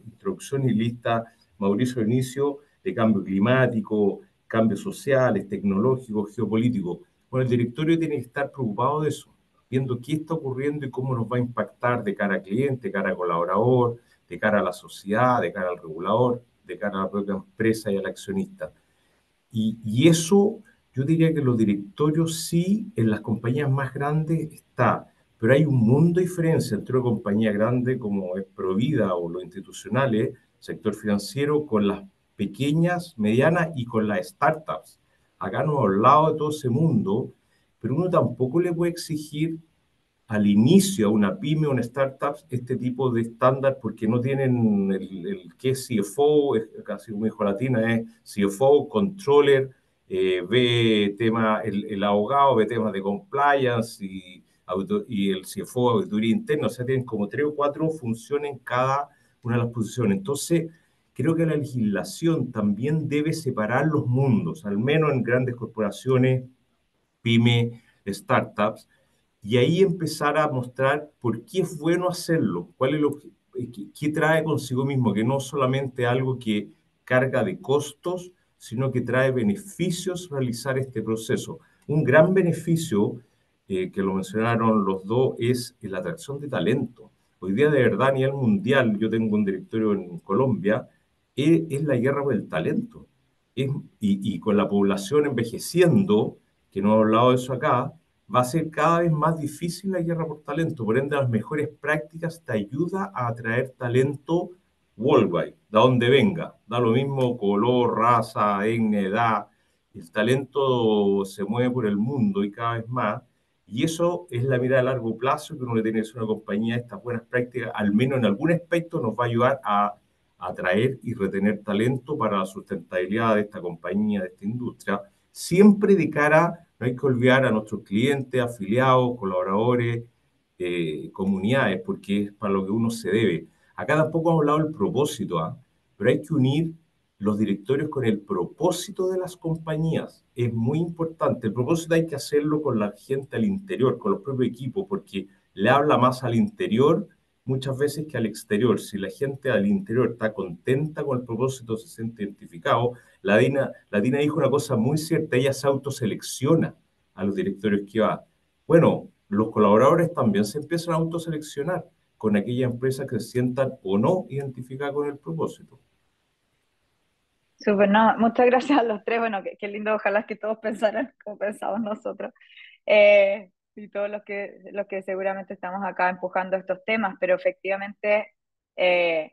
introducción y lista Mauricio al inicio de cambio climático, cambios sociales, tecnológicos, geopolíticos. Bueno, el directorio tiene que estar preocupado de eso, viendo qué está ocurriendo y cómo nos va a impactar de cara al cliente, de cara al colaborador, de cara a la sociedad, de cara al regulador, de cara a la propia empresa y al accionista. Y eso, yo diría que los directorios sí, en las compañías más grandes está, pero hay un mundo de diferencia entre una compañía grande como es Provida o los institucionales, sector financiero, con las pequeñas, medianas y con las startups. Acá nos hemos hablado de todo ese mundo, pero uno tampoco le puede exigir al inicio a una pyme o una startup este tipo de estándar porque no tienen el que es CFO, es casi como dijo Latina, es CFO, controller, ve tema, el abogado ve temas de compliance y el CFO, auditoría interna, o sea, tienen como 3 o 4 funciones en cada una de las posiciones. Entonces, creo que la legislación también debe separar los mundos, al menos en grandes corporaciones, pyme, startups, y ahí empezar a mostrar por qué es bueno hacerlo, qué trae consigo mismo, que no solamente algo que carga de costos, sino que trae beneficios realizar este proceso. Un gran beneficio, que lo mencionaron los dos, es la atracción de talento. Hoy día, de verdad, a nivel mundial, yo tengo un directorio en Colombia, es la guerra por el talento. Y con la población envejeciendo, que no he hablado de eso acá, va a ser cada vez más difícil la guerra por talento. Por ende, las mejores prácticas te ayuda a atraer talento worldwide, de donde venga. Da lo mismo color, raza, etnia, edad. El talento se mueve por el mundo y cada vez más. Y eso es la mirada a largo plazo que uno le tiene que hacer a una compañía. Estas buenas prácticas, al menos en algún aspecto, nos va a ayudar a atraer y retener talento para la sustentabilidad de esta compañía, de esta industria, siempre de cara, no hay que olvidar a nuestros clientes, afiliados, colaboradores, comunidades, porque es para lo que uno se debe. Acá tampoco hemos hablado del propósito, ¿ah? Pero hay que unir los directorios con el propósito de las compañías. Es muy importante. El propósito hay que hacerlo con la gente al interior, con los propios equipos, porque le habla más al interior muchas veces que al exterior. Si la gente al interior está contenta con el propósito, se siente identificado. La Dina dijo una cosa muy cierta, ella se autoselecciona a los directorios que va. Bueno, los colaboradores también se empiezan a autoseleccionar con aquellas empresas que se sientan o no identificadas con el propósito. Súper, no, muchas gracias a los tres. Bueno, qué lindo, ojalá que todos pensaran como pensamos nosotros. Y todos los que seguramente estamos acá empujando estos temas, pero efectivamente eh,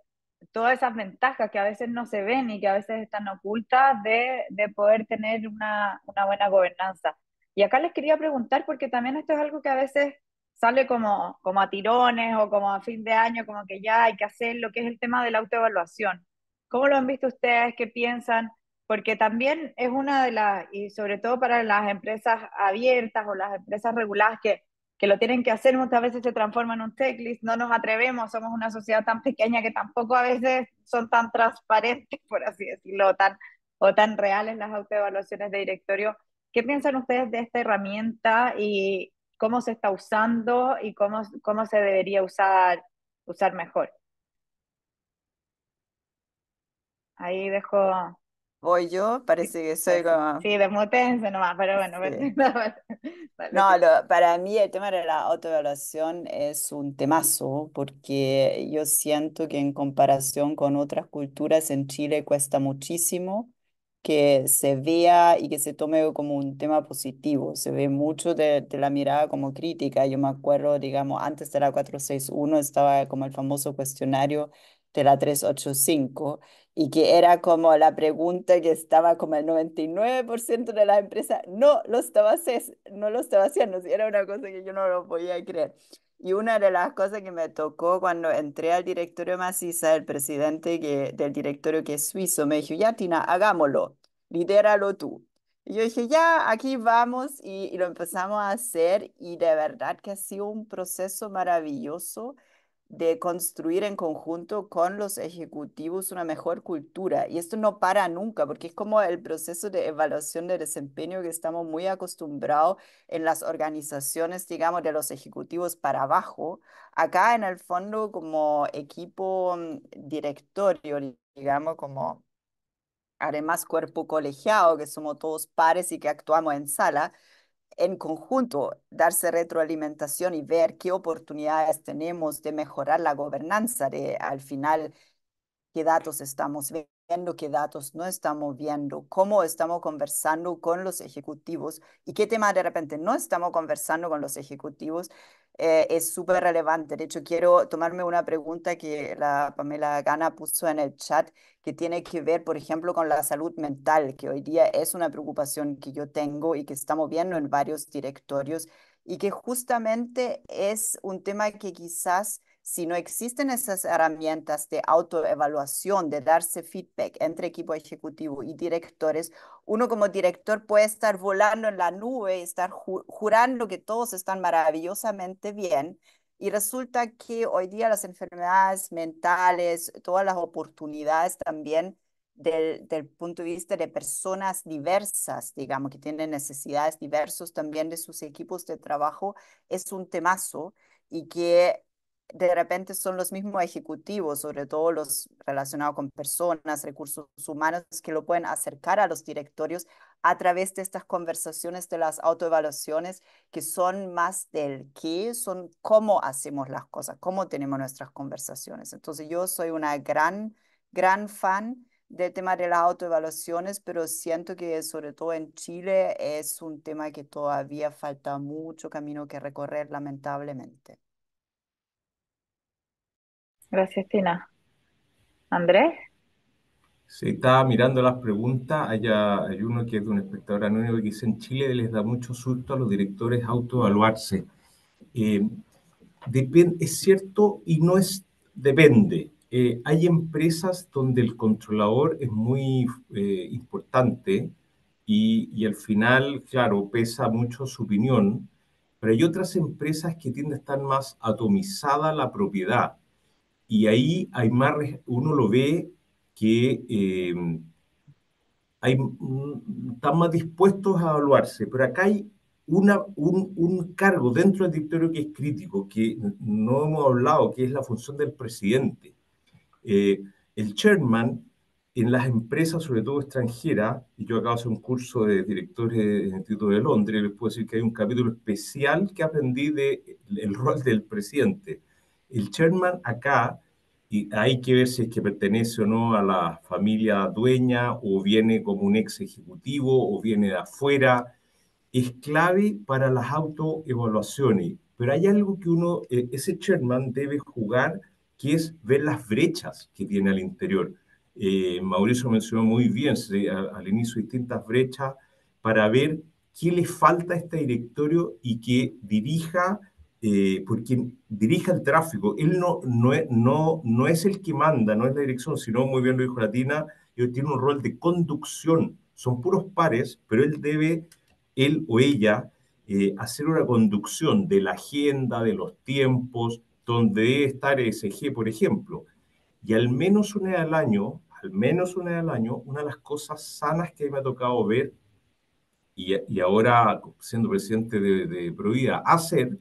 todas esas ventajas que a veces no se ven y que a veces están ocultas de poder tener una buena gobernanza. Y acá les quería preguntar, porque también esto es algo que a veces sale como a tirones o como a fin de año, como que ya hay que hacer lo que es el tema de la autoevaluación. ¿Cómo lo han visto ustedes? ¿Qué piensan? Porque también es una de las, y sobre todo para las empresas abiertas o las empresas reguladas que lo tienen que hacer, muchas veces se transforma en un checklist, no nos atrevemos, somos una sociedad tan pequeña que tampoco a veces son tan transparentes, por así decirlo, o tan reales las autoevaluaciones de directorio. ¿Qué piensan ustedes de esta herramienta y cómo se está usando y cómo se debería usar mejor? Ahí dejo. Voy yo, Sí, parece que soy eso. como... Sí, desmutense nomás, pero bueno, Sí. dale, No, sí. para mí el tema de la autoevaluación es un temazo porque yo siento que en comparación con otras culturas en Chile cuesta muchísimo que se vea y que se tome como un tema positivo. Se ve mucho de la mirada como crítica. Yo me acuerdo, digamos, antes de la 461 estaba como el famoso cuestionario de la 385 y que era como la pregunta que estaba como el 99% de las empresas no lo estaba haciendo, sí, era una cosa que yo no lo podía creer. Y una de las cosas que me tocó cuando entré al directorio Maciza, el presidente del directorio que es suizo, me dijo, ya Tina, hagámoslo, lidéralo tú. Y yo dije, ya, aquí vamos y lo empezamos a hacer y de verdad que ha sido un proceso maravilloso de construir en conjunto con los ejecutivos una mejor cultura. Y esto no para nunca, porque es como el proceso de evaluación de desempeño que estamos muy acostumbrados en las organizaciones, digamos, de los ejecutivos para abajo. Acá en el fondo, como equipo directorio, digamos, como además cuerpo colegiado, que somos todos pares y que actuamos en sala en conjunto, darse retroalimentación y ver qué oportunidades tenemos de mejorar la gobernanza, de al final qué datos estamos viendo, qué datos no estamos viendo, cómo estamos conversando con los ejecutivos y qué tema de repente no estamos conversando con los ejecutivos, es súper relevante. De hecho, quiero tomarme una pregunta que la Pamela Gana puso en el chat, que tiene que ver, por ejemplo, con la salud mental, que hoy día es una preocupación que yo tengo y que estamos viendo en varios directorios y que justamente es un tema que quizás si no existen esas herramientas de autoevaluación, de darse feedback entre equipo ejecutivo y directores, uno como director puede estar volando en la nube y estar jurando que todos están maravillosamente bien. Y resulta que hoy día las enfermedades mentales, todas las oportunidades también del punto de vista de personas diversas, digamos, que tienen necesidades diversas también de sus equipos de trabajo, es un temazo y que de repente son los mismos ejecutivos, sobre todo los relacionados con personas, recursos humanos, que lo pueden acercar a los directorios a través de estas conversaciones de las autoevaluaciones, que son más del qué, son cómo hacemos las cosas, cómo tenemos nuestras conversaciones. Entonces yo soy una gran fan del tema de las autoevaluaciones, pero siento que sobre todo en Chile es un tema que todavía falta mucho camino que recorrer, lamentablemente. Gracias, Tina. Andrés, Se estaba mirando las preguntas, hay uno que es de un espectador anónimo que dice: en Chile les da mucho susto a los directores autoevaluarse. Eh, es cierto y no es, depende. Hay empresas donde el controlador es muy importante y al final, claro, pesa mucho su opinión, pero hay otras empresas que tienden a estar más atomizada la propiedad y ahí hay más, uno lo ve que están más dispuestos a evaluarse, pero acá hay un cargo dentro del directorio que es crítico, que no hemos hablado, que es la función del presidente. El chairman en las empresas, sobre todo extranjeras, y yo acabo de hacer un curso de directores del Instituto de Londres, les puedo decir que hay un capítulo especial que aprendí del rol del presidente. El chairman acá, y hay que ver si es que pertenece o no a la familia dueña, o viene como un ex ejecutivo, o viene de afuera, es clave para las autoevaluaciones. Pero hay algo que ese chairman debe jugar, que es ver las brechas que tiene al interior. Mauricio mencionó muy bien al inicio distintas brechas para ver qué le falta a este directorio y que dirija, porque dirija el tráfico. Él no es el que manda, no es la dirección, sino, muy bien lo dijo Latina, él tiene un rol de conducción. Son puros pares, pero él o ella, hacer una conducción de la agenda, de los tiempos, donde debe estar ESG, por ejemplo. Y al menos una vez al año, una de las cosas sanas que me ha tocado ver, y ahora siendo presidente de Provida, hacer,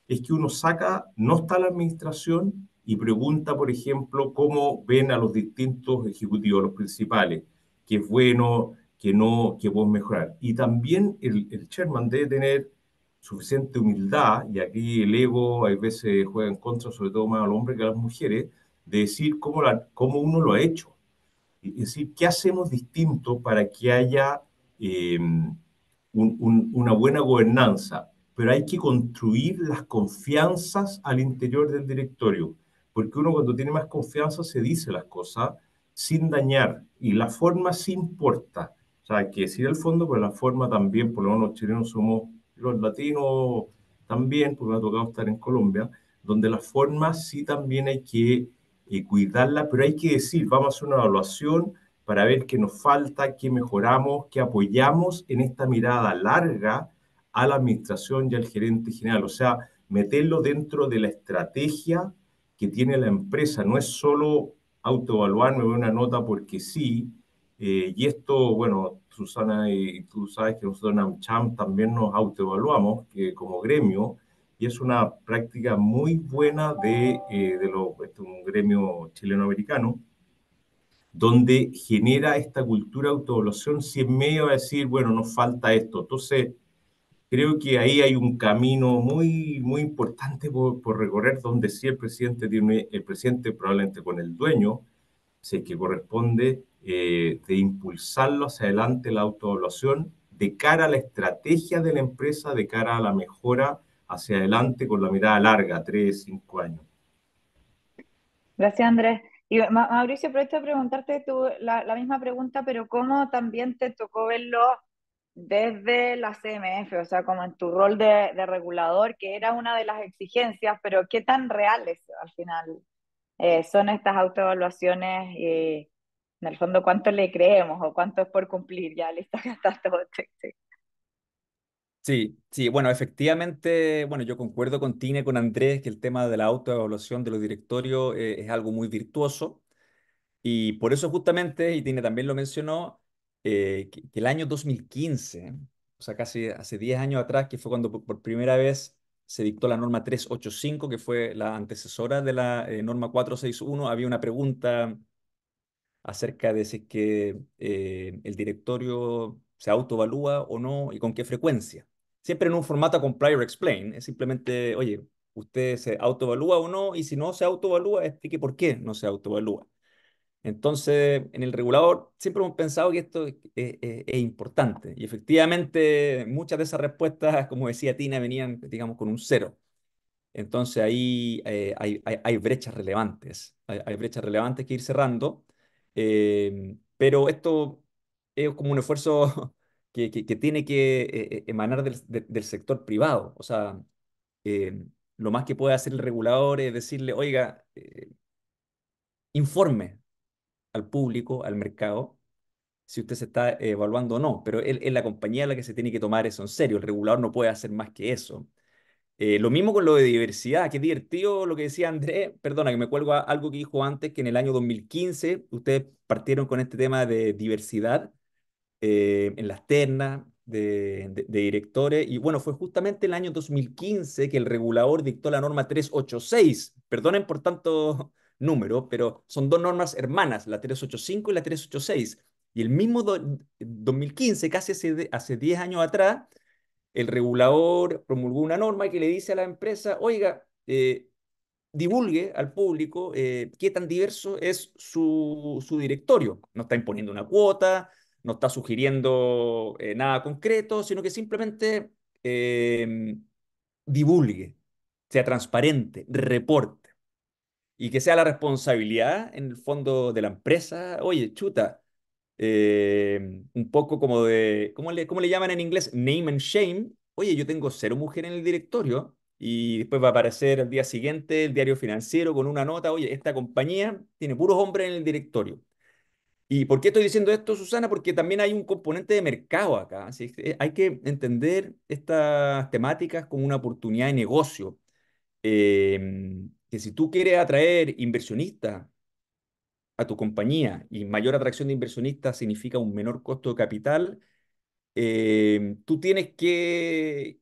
es que uno saca, no está la administración y pregunta, por ejemplo, cómo ven a los distintos ejecutivos, los principales, qué es bueno, qué no, qué podemos mejorar. Y también el chairman debe tener suficiente humildad, y aquí el ego a veces juega en contra, sobre todo más al hombre que a las mujeres, de decir cómo uno lo ha hecho. Es decir, ¿qué hacemos distinto para que haya una buena gobernanza? Pero hay que construir las confianzas al interior del directorio, porque uno cuando tiene más confianza se dice las cosas sin dañar, y la forma sí importa. O sea, hay que decir el fondo, pero la forma también, por lo menos los chilenos somos, los latinos también, porque me ha tocado estar en Colombia, donde la forma sí también hay que cuidarla, pero hay que decir, vamos a hacer una evaluación para ver qué nos falta, qué mejoramos, qué apoyamos en esta mirada larga a la administración y al gerente general. O sea, meterlo dentro de la estrategia que tiene la empresa. No es solo autoevaluarme una nota porque sí. Y esto, bueno, Susana, y tú sabes que nosotros en AmCham también nos autoevaluamos como gremio, y es una práctica muy buena este es un gremio chileno-americano, donde genera esta cultura de autoevaluación, si en medio va a decir, bueno, nos falta esto. Entonces, creo que ahí hay un camino muy importante por recorrer, donde sí el presidente probablemente con el dueño, si es que corresponde, de impulsarlo hacia adelante la autoevaluación de cara a la estrategia de la empresa, de cara a la mejora hacia adelante con la mirada larga, 3, 5 años. gracias, Andrés. Y Mauricio, aprovecho de preguntarte tú la misma pregunta, pero ¿cómo también te tocó verlo desde la CMF? O sea, como en tu rol de regulador, que era una de las exigencias, pero ¿qué tan reales al final son estas autoevaluaciones? Y en el fondo, ¿cuánto le creemos o cuánto es por cumplir? Ya, listo, ya está todo. Sí. Sí, sí, bueno, efectivamente, bueno, yo concuerdo con Tina y con Andrés que el tema de la autoevaluación de los directorios es algo muy virtuoso. Y por eso justamente, y Tine también lo mencionó, que el año 2015, o sea, casi hace 10 años atrás, que fue cuando por primera vez se dictó la norma 385, que fue la antecesora de la norma 461, había una pregunta acerca de si es que el directorio ¿Se autoevalúa o no y con qué frecuencia? Siempre en un formato comply or explain. Es simplemente, oye, ¿usted se autoevalúa o no? Y si no se autoevalúa, explique por qué no se autoevalúa. Entonces, en el regulador siempre hemos pensado que esto es importante y efectivamente muchas de esas respuestas, como decía Tina, venían, digamos, con un cero. Entonces ahí hay brechas relevantes, hay brechas relevantes que ir cerrando, pero esto es como un esfuerzo que tiene que emanar del sector privado. O sea, lo más que puede hacer el regulador es decirle, oiga, informe al público, al mercado, si usted se está evaluando o no, pero es la compañía la que se tiene que tomar eso en serio. El regulador no puede hacer más que eso. Lo mismo con lo de diversidad, que es divertido lo que decía Andrés, perdona que me cuelgo a algo que dijo antes, que en el año 2015 ustedes partieron con este tema de diversidad en las ternas de directores, y bueno, fue justamente el año 2015 que el regulador dictó la norma 386. Perdonen por tanto número, pero son dos normas hermanas, la 385 y la 386. Y el mismo 2015, casi hace 10 años atrás, el regulador promulgó una norma que le dice a la empresa, oiga, divulgue al público qué tan diverso es su directorio. No está imponiendo una cuota, no está sugiriendo nada concreto, sino que simplemente divulgue, sea transparente, reporte y que sea la responsabilidad en el fondo de la empresa. Oye, chuta, un poco como de, cómo le llaman en inglés? Name and shame. Oye, yo tengo cero mujer en el directorio y después va a aparecer al día siguiente el diario financiero con una nota, oye, esta compañía tiene puros hombres en el directorio. ¿Y por qué estoy diciendo esto, Susana? Porque también hay un componente de mercado acá. Así que hay que entender estas temáticas como una oportunidad de negocio. Que si tú quieres atraer inversionistas a tu compañía y mayor atracción de inversionistas significa un menor costo de capital, tú tienes que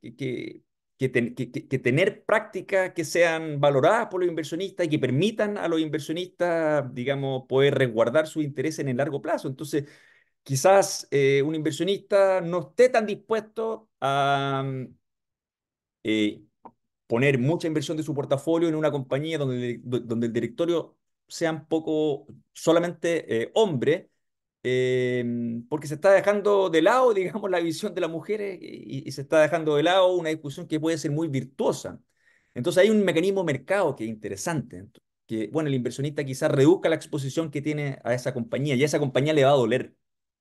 tener prácticas que sean valoradas por los inversionistas y que permitan a los inversionistas, digamos, poder resguardar sus intereses en el largo plazo. Entonces, quizás un inversionista no esté tan dispuesto a eh, poner mucha inversión de su portafolio en una compañía donde el directorio sean poco, solamente hombres, porque se está dejando de lado, digamos, la visión de las mujeres y se está dejando de lado una discusión que puede ser muy virtuosa. Entonces hay un mecanismo de mercado que es interesante, que, bueno, el inversionista quizás reduzca la exposición que tiene a esa compañía y a esa compañía le va a doler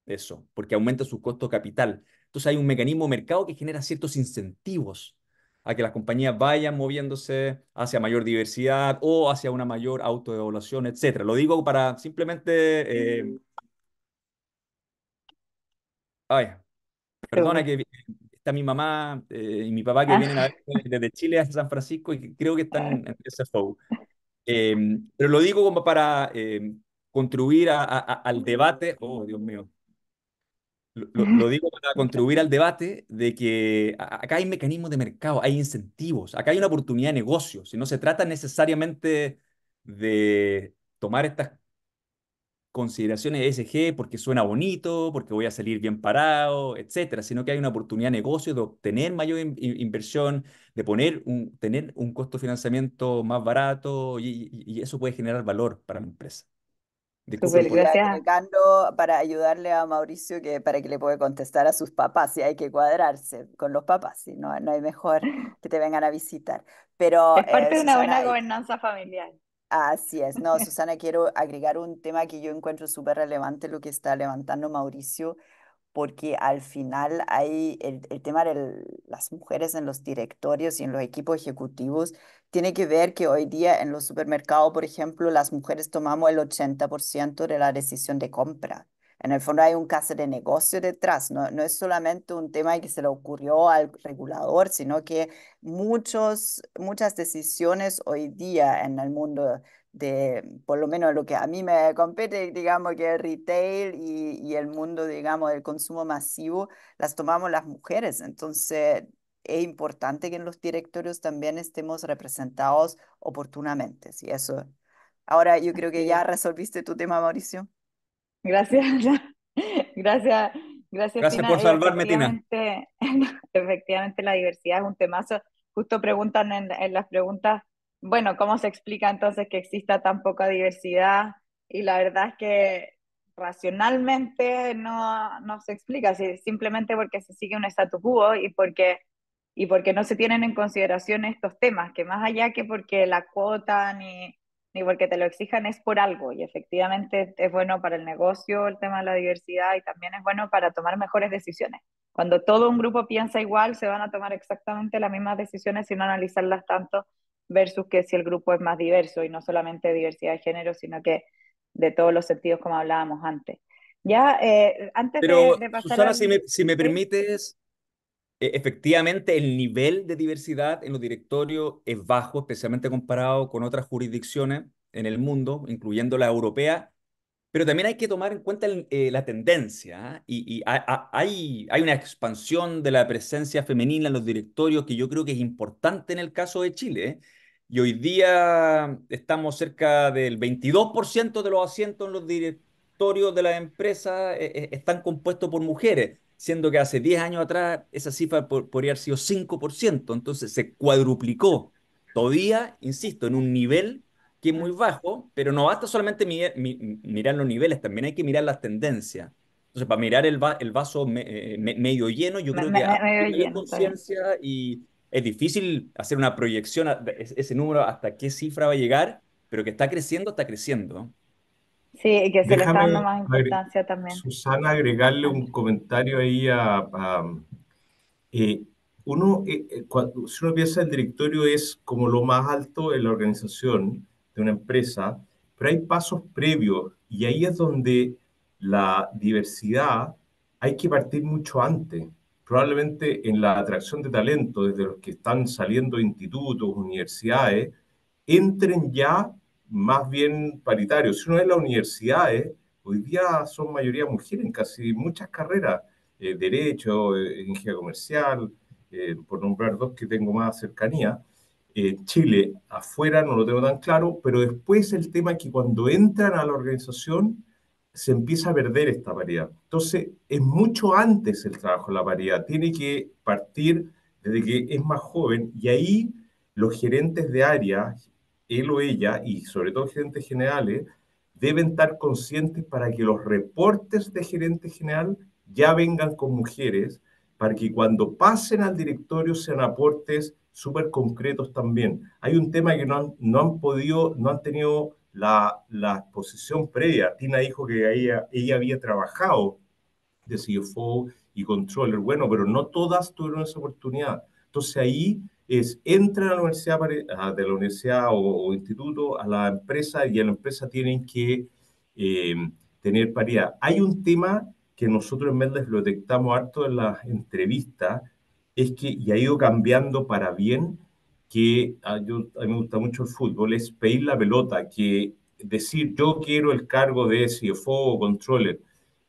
eso, porque aumenta su costo capital. Entonces hay un mecanismo de mercado que genera ciertos incentivos a que las compañías vayan moviéndose hacia mayor diversidad o hacia una mayor autoevaluación, etcétera. Lo digo para simplemente... ay, perdona Súper. que está mi mamá y mi papá que Ah, vienen a ver desde Chile a San Francisco y que creo que están en ese show. Pero lo digo como para contribuir al debate. Oh, Dios mío. Lo digo para contribuir al debate de que acá hay mecanismos de mercado, hay incentivos, acá hay una oportunidad de negocio. Si no se trata necesariamente de tomar estas consideraciones ESG porque suena bonito, porque voy a salir bien parado, etcétera, sino que hay una oportunidad de negocio de obtener mayor inversión, de tener un costo de financiamiento más barato y eso puede generar valor para la empresa. Disculpen súper, por... Sí, gracias. agregando para ayudarle a Mauricio que para que le pueda contestar a sus papás, si hay que cuadrarse con los papás, si no, no hay mejor que te vengan a visitar. Pero Es parte de una buena Susana, gobernanza familiar. así es, no, Susana, quiero agregar un tema que yo encuentro súper relevante, lo que está levantando Mauricio, porque al final hay el tema de las mujeres en los directorios y en los equipos ejecutivos, tiene que ver que hoy día en los supermercados, por ejemplo, las mujeres tomamos el 80% de la decisión de compra. En el fondo hay un caso de negocio detrás, no, no es solamente un tema que se le ocurrió al regulador, sino que muchas decisiones hoy día en el mundo por lo menos lo que a mí me compete, digamos que el retail y el mundo, digamos, del consumo masivo, las tomamos las mujeres. Entonces, es importante que en los directorios también estemos representados oportunamente, ¿sí? Eso. Ahora, yo creo que Así ya es. resolviste tu tema, Mauricio. Gracias, gracias, Gracias, Gracias Tina. por salvarme, Tina. Efectivamente, efectivamente la diversidad es un temazo. Justo preguntan en las preguntas, bueno, ¿cómo se explica entonces que exista tan poca diversidad? Y la verdad es que racionalmente no se explica, simplemente porque se sigue un statu quo y porque no se tienen en consideración estos temas, que más allá que porque la cuota ni porque te lo exijan es por algo. Y efectivamente es bueno para el negocio el tema de la diversidad y también es bueno para tomar mejores decisiones. Cuando todo un grupo piensa igual, se van a tomar exactamente las mismas decisiones sin analizarlas tanto, versus que si el grupo es más diverso y no solamente diversidad de género, sino que de todos los sentidos como hablábamos antes. Ya, antes Pero, de pasar Susana, al... si me ¿Sí? permites, efectivamente el nivel de diversidad en los directorios es bajo, especialmente comparado con otras jurisdicciones en el mundo, incluyendo la europea. Pero también hay que tomar en cuenta la tendencia, ¿ah? Hay una expansión de la presencia femenina en los directorios que yo creo que es importante en el caso de Chile, ¿eh? Y hoy día estamos cerca del 22% de los asientos en los directorios de las empresas están compuestos por mujeres, siendo que hace 10 años atrás esa cifra podría haber sido 5%. Entonces se cuadruplicó. Todavía, insisto, en un nivel que es muy bajo, pero no basta solamente mirar los niveles, también hay que mirar las tendencias. Entonces, para mirar el vaso medio lleno, yo creo que hay Medio mayor lleno, está bien. conciencia y es difícil hacer una proyección de ese número hasta qué cifra va a llegar, pero que está creciendo, está creciendo. Sí, y que se le está dando Déjame, más importancia también. Susana, agregarle Dale. un comentario ahí eh, uno, si uno piensa el directorio es como lo más alto en la organización de una empresa, pero hay pasos previos y ahí es donde la diversidad hay que partir mucho antes. Probablemente en la atracción de talento, desde los que están saliendo de institutos, universidades, entren ya más bien paritarios. Si uno ve las universidades, hoy día son mayoría mujeres en casi muchas carreras, derecho, ingeniería comercial, por nombrar dos que tengo más cercanía. Chile, afuera no lo tengo tan claro, pero después el tema es que cuando entran a la organización se empieza a perder esta paridad. Entonces, es mucho antes el trabajo de la paridad, tiene que partir desde que es más joven y ahí los gerentes de área, él o ella, y sobre todo gerentes generales, deben estar conscientes para que los reportes de gerente general ya vengan con mujeres, para que cuando pasen al directorio sean aportes súper concretos también. Hay un tema que no han podido, no han tenido la exposición previa. Tina dijo que ella había trabajado de CFO y controller. Bueno, pero no todas tuvieron esa oportunidad. Entonces ahí entran a la universidad, de la universidad o instituto, a la empresa y a la empresa tienen que eh, tener paridad. Hay un tema que nosotros en Medles lo detectamos harto en las entrevistas, es que, y ha ido cambiando para bien, que a mí me gusta mucho el fútbol, es pedir la pelota, que decir yo quiero el cargo de CFO o controller,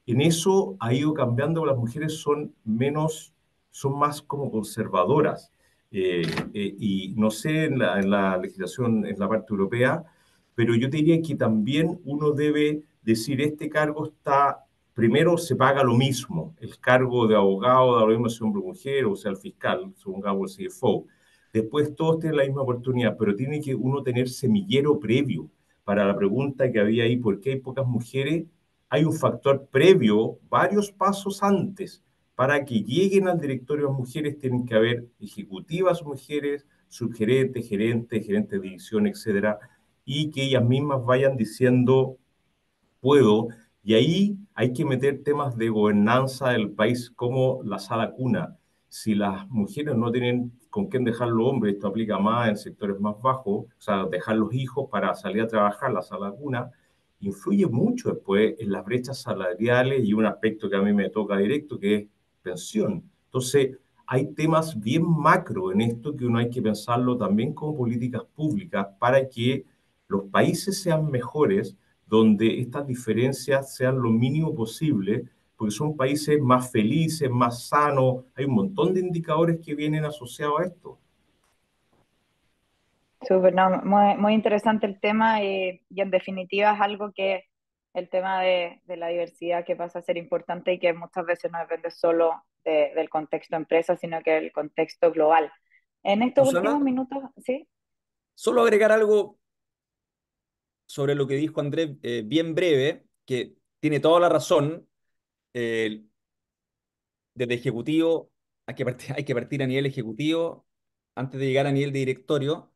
en eso ha ido cambiando, las mujeres son menos, son más como conservadoras. Y no sé en la legislación, en la parte europea, pero yo te diría que también uno debe decir, este cargo está, primero se paga lo mismo, el cargo de abogado, da lo mismo si hombre o mujer, o sea, el fiscal, supongamos el CFO. Después todos tienen la misma oportunidad, pero tiene que uno tener semillero previo para la pregunta que había ahí, ¿por qué hay pocas mujeres? Hay un factor previo, varios pasos antes, para que lleguen al directorio las mujeres, tienen que haber ejecutivas mujeres, subgerentes, gerentes, gerentes de división, etcétera, y que ellas mismas vayan diciendo puedo, y ahí hay que meter temas de gobernanza del país como la sala cuna. Si las mujeres no tienen con quién dejar los hombres, esto aplica más en sectores más bajos, o sea, dejar los hijos para salir a trabajar, la sala cuna, influye mucho después en las brechas salariales y un aspecto que a mí me toca directo, que es pensión. Entonces, hay temas bien macro en esto que uno hay que pensarlo también como políticas públicas para que los países sean mejores, donde estas diferencias sean lo mínimo posible, porque son países más felices, más sanos. Hay un montón de indicadores que vienen asociados a esto. Súper, no, muy interesante el tema y en definitiva es algo que el tema de la diversidad que pasa a ser importante y que muchas veces no depende solo del contexto empresa, sino que del contexto global. En estos Susana, últimos minutos, ¿sí? solo agregar algo sobre lo que dijo Andrés, bien breve, que tiene toda la razón. eh, Desde ejecutivo hay que partir a nivel ejecutivo antes de llegar a nivel de directorio.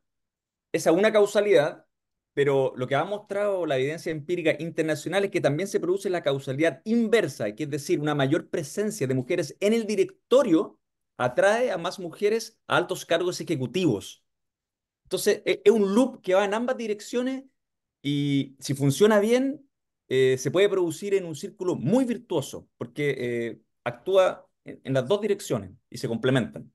Esa es una causalidad, pero lo que ha mostrado la evidencia empírica internacional es que también se produce la causalidad inversa, que es decir, una mayor presencia de mujeres en el directorio atrae a más mujeres a altos cargos ejecutivos. Entonces, es un loop que va en ambas direcciones y si funciona bien, se puede producir en un círculo muy virtuoso, porque actúa en las dos direcciones y se complementan.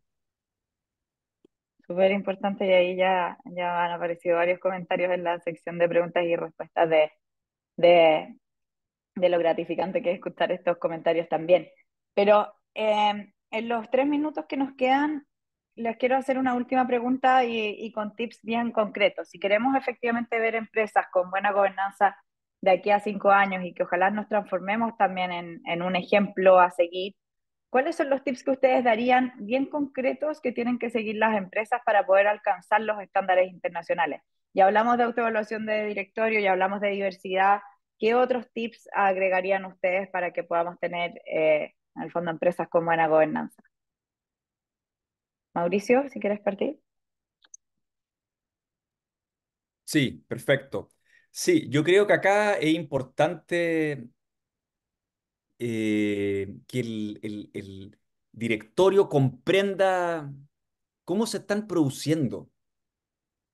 Súper importante y ahí ya han aparecido varios comentarios en la sección de preguntas y respuestas de, de lo gratificante que es escuchar estos comentarios también. Pero en los 3 minutos que nos quedan, les quiero hacer una última pregunta y con tips bien concretos. Si queremos efectivamente ver empresas con buena gobernanza de aquí a 5 años y que ojalá nos transformemos también en un ejemplo a seguir, ¿cuáles son los tips que ustedes darían bien concretos que tienen que seguir las empresas para poder alcanzar los estándares internacionales? Ya hablamos de autoevaluación de directorio, ya hablamos de diversidad. ¿Qué otros tips agregarían ustedes para que podamos tener, en el fondo, empresas con buena gobernanza? Mauricio, si quieres partir. Sí, perfecto. Sí, yo creo que acá es importante que el directorio comprenda cómo se están produciendo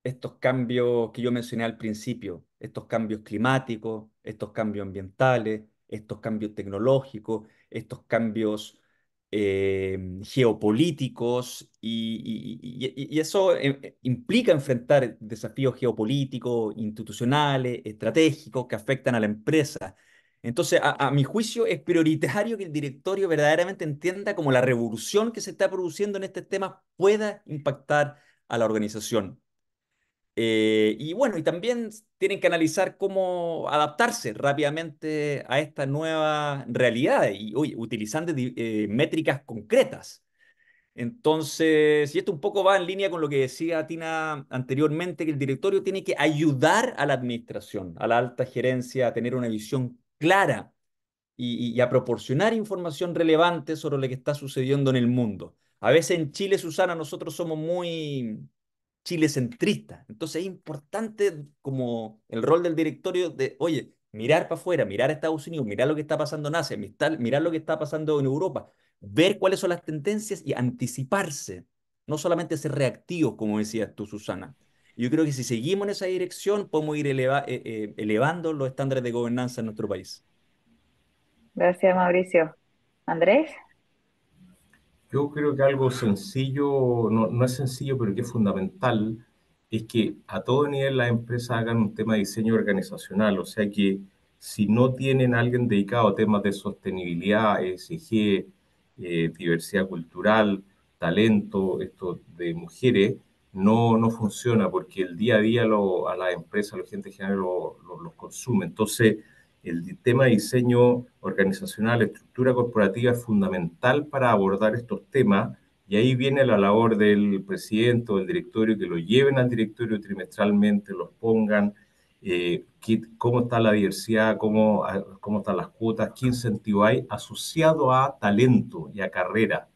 estos cambios que yo mencioné al principio, estos cambios climáticos, estos cambios ambientales, estos cambios tecnológicos, estos cambios geopolíticos, y eso implica enfrentar desafíos geopolíticos, institucionales, estratégicos que afectan a la empresa. Entonces, a mi juicio, es prioritario que el directorio verdaderamente entienda cómo la revolución que se está produciendo en este tema pueda impactar a la organización. Y bueno, y también tienen que analizar cómo adaptarse rápidamente a esta nueva realidad y oye, utilizando métricas concretas. Entonces, y esto un poco va en línea con lo que decía Tina anteriormente, que el directorio tiene que ayudar a la administración, a la alta gerencia, a tener una visión clara y a proporcionar información relevante sobre lo que está sucediendo en el mundo. A veces en Chile, Susana, nosotros somos muy chilecentristas. Entonces es importante como el rol del directorio de, oye, mirar para afuera, mirar a Estados Unidos, mirar lo que está pasando en Asia, mirar lo que está pasando en Europa, ver cuáles son las tendencias y anticiparse, no solamente ser reactivos, como decías tú, Susana. Yo creo que si seguimos en esa dirección, podemos ir elevando los estándares de gobernanza en nuestro país. Gracias, Mauricio. Andrés, Yo creo que algo sencillo, no es sencillo, pero que es fundamental, es que a todo nivel las empresas hagan un tema de diseño organizacional. O sea que si no tienen a alguien dedicado a temas de sostenibilidad, ESG, diversidad cultural, talento, esto de mujeres, no funciona porque el día a día a las empresas, a la gente en general los consume. Entonces, el tema de diseño organizacional, estructura corporativa es fundamental para abordar estos temas y ahí viene la labor del presidente o del directorio, que lo lleven al directorio trimestralmente, los pongan, cómo está la diversidad, cómo están las cuotas, qué incentivo hay asociado a talento y a carrera.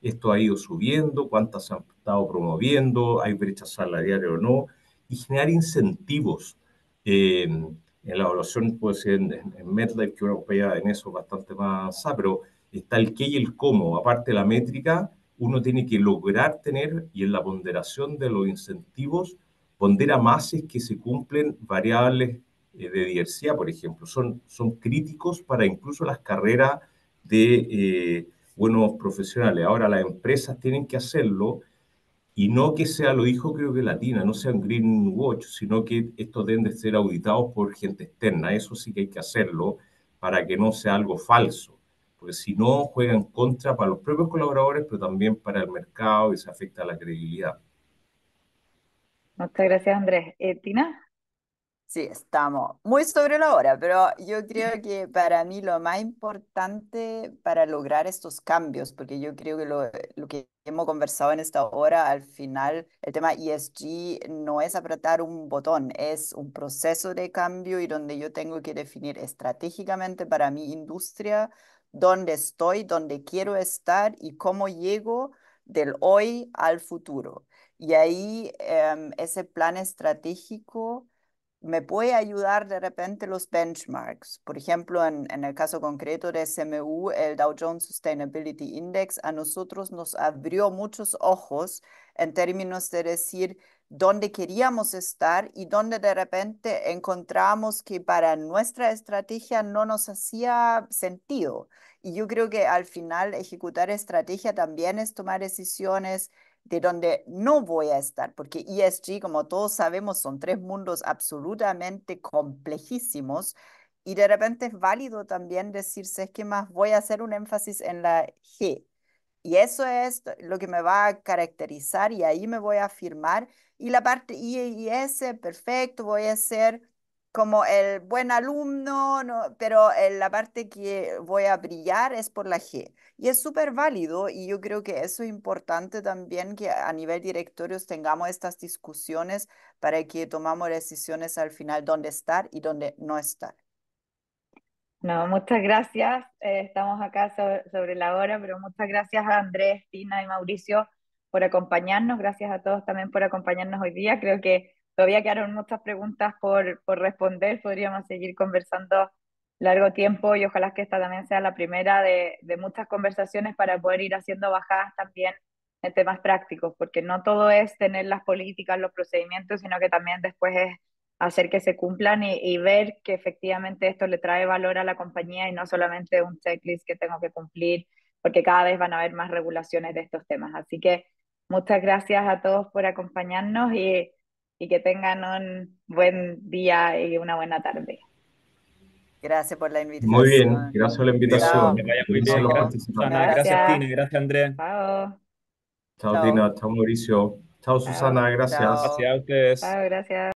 Esto ha ido subiendo, cuántas se han estado promoviendo, hay brechas salariales o no, y generar incentivos. En la evaluación puede ser en MetLife, que uno vaya en eso bastante más avanzada, pero está el qué y el cómo. Aparte de la métrica, uno tiene que lograr tener, y en la ponderación de los incentivos, pondera más si es que se cumplen variables de diversidad, por ejemplo. Son críticos para incluso las carreras de buenos profesionales. Ahora las empresas tienen que hacerlo y no que sea, lo dijo creo que Latina, no sea un Greenwatch, sino que estos deben de ser auditados por gente externa. Eso sí que hay que hacerlo para que no sea algo falso, porque si no juegan contra para los propios colaboradores, pero también para el mercado y se afecta a la credibilidad. muchas gracias, Andrés. Tina, Sí, estamos muy sobre la hora, pero yo creo que para mí lo más importante para lograr estos cambios, porque yo creo que lo que hemos conversado en esta hora, al final, el tema ESG no es apretar un botón, es un proceso de cambio y donde yo tengo que definir estratégicamente para mi industria dónde estoy, dónde quiero estar y cómo llego del hoy al futuro. Y ahí ese plan estratégico me puede ayudar de repente los benchmarks. Por ejemplo, en el caso concreto de SMU, el Dow Jones Sustainability Index a nosotros nos abrió muchos ojos en términos de decir dónde queríamos estar y dónde de repente encontramos que para nuestra estrategia no nos hacía sentido. Y yo creo que al final ejecutar estrategia también es tomar decisiones de donde no voy a estar, porque ESG, como todos sabemos, son tres mundos absolutamente complejísimos y de repente es válido también decirse es que más voy a hacer un énfasis en la G. Y eso es lo que me va a caracterizar y ahí me voy a afirmar. Y la parte I y S, perfecto, voy a ser como el buen alumno, no, pero la parte que voy a brillar es por la G. Y es súper válido y yo creo que eso es importante también que a nivel directorios tengamos estas discusiones para que tomamos decisiones al final dónde estar y dónde no estar. No, muchas gracias. Estamos acá sobre la hora, pero muchas gracias a Andrés, Tina y Mauricio por acompañarnos. Gracias a todos también por acompañarnos hoy día. Creo que todavía quedaron muchas preguntas por responder. Podríamos seguir conversando largo tiempo y ojalá que esta también sea la primera de muchas conversaciones para poder ir haciendo bajadas también en temas prácticos, porque no todo es tener las políticas, los procedimientos, sino que también después es hacer que se cumplan y ver que efectivamente esto le trae valor a la compañía y no solamente un checklist que tengo que cumplir, porque cada vez van a haber más regulaciones de estos temas. Así que muchas gracias a todos por acompañarnos y que tengan un buen día y una buena tarde. Gracias por la Muy bien, invitación. gracias por la Chao. Que invitación. vaya muy Gracias a bien. los Chao. Gracias, Susana. participantes. Gracias, Gracias. Tina. Gracias, Andrés. Chao. Chao, Chao. Tina. Chao, Mauricio. Chao, Chao. Susana. Gracias. Chao. Gracias a ustedes. Chao, gracias.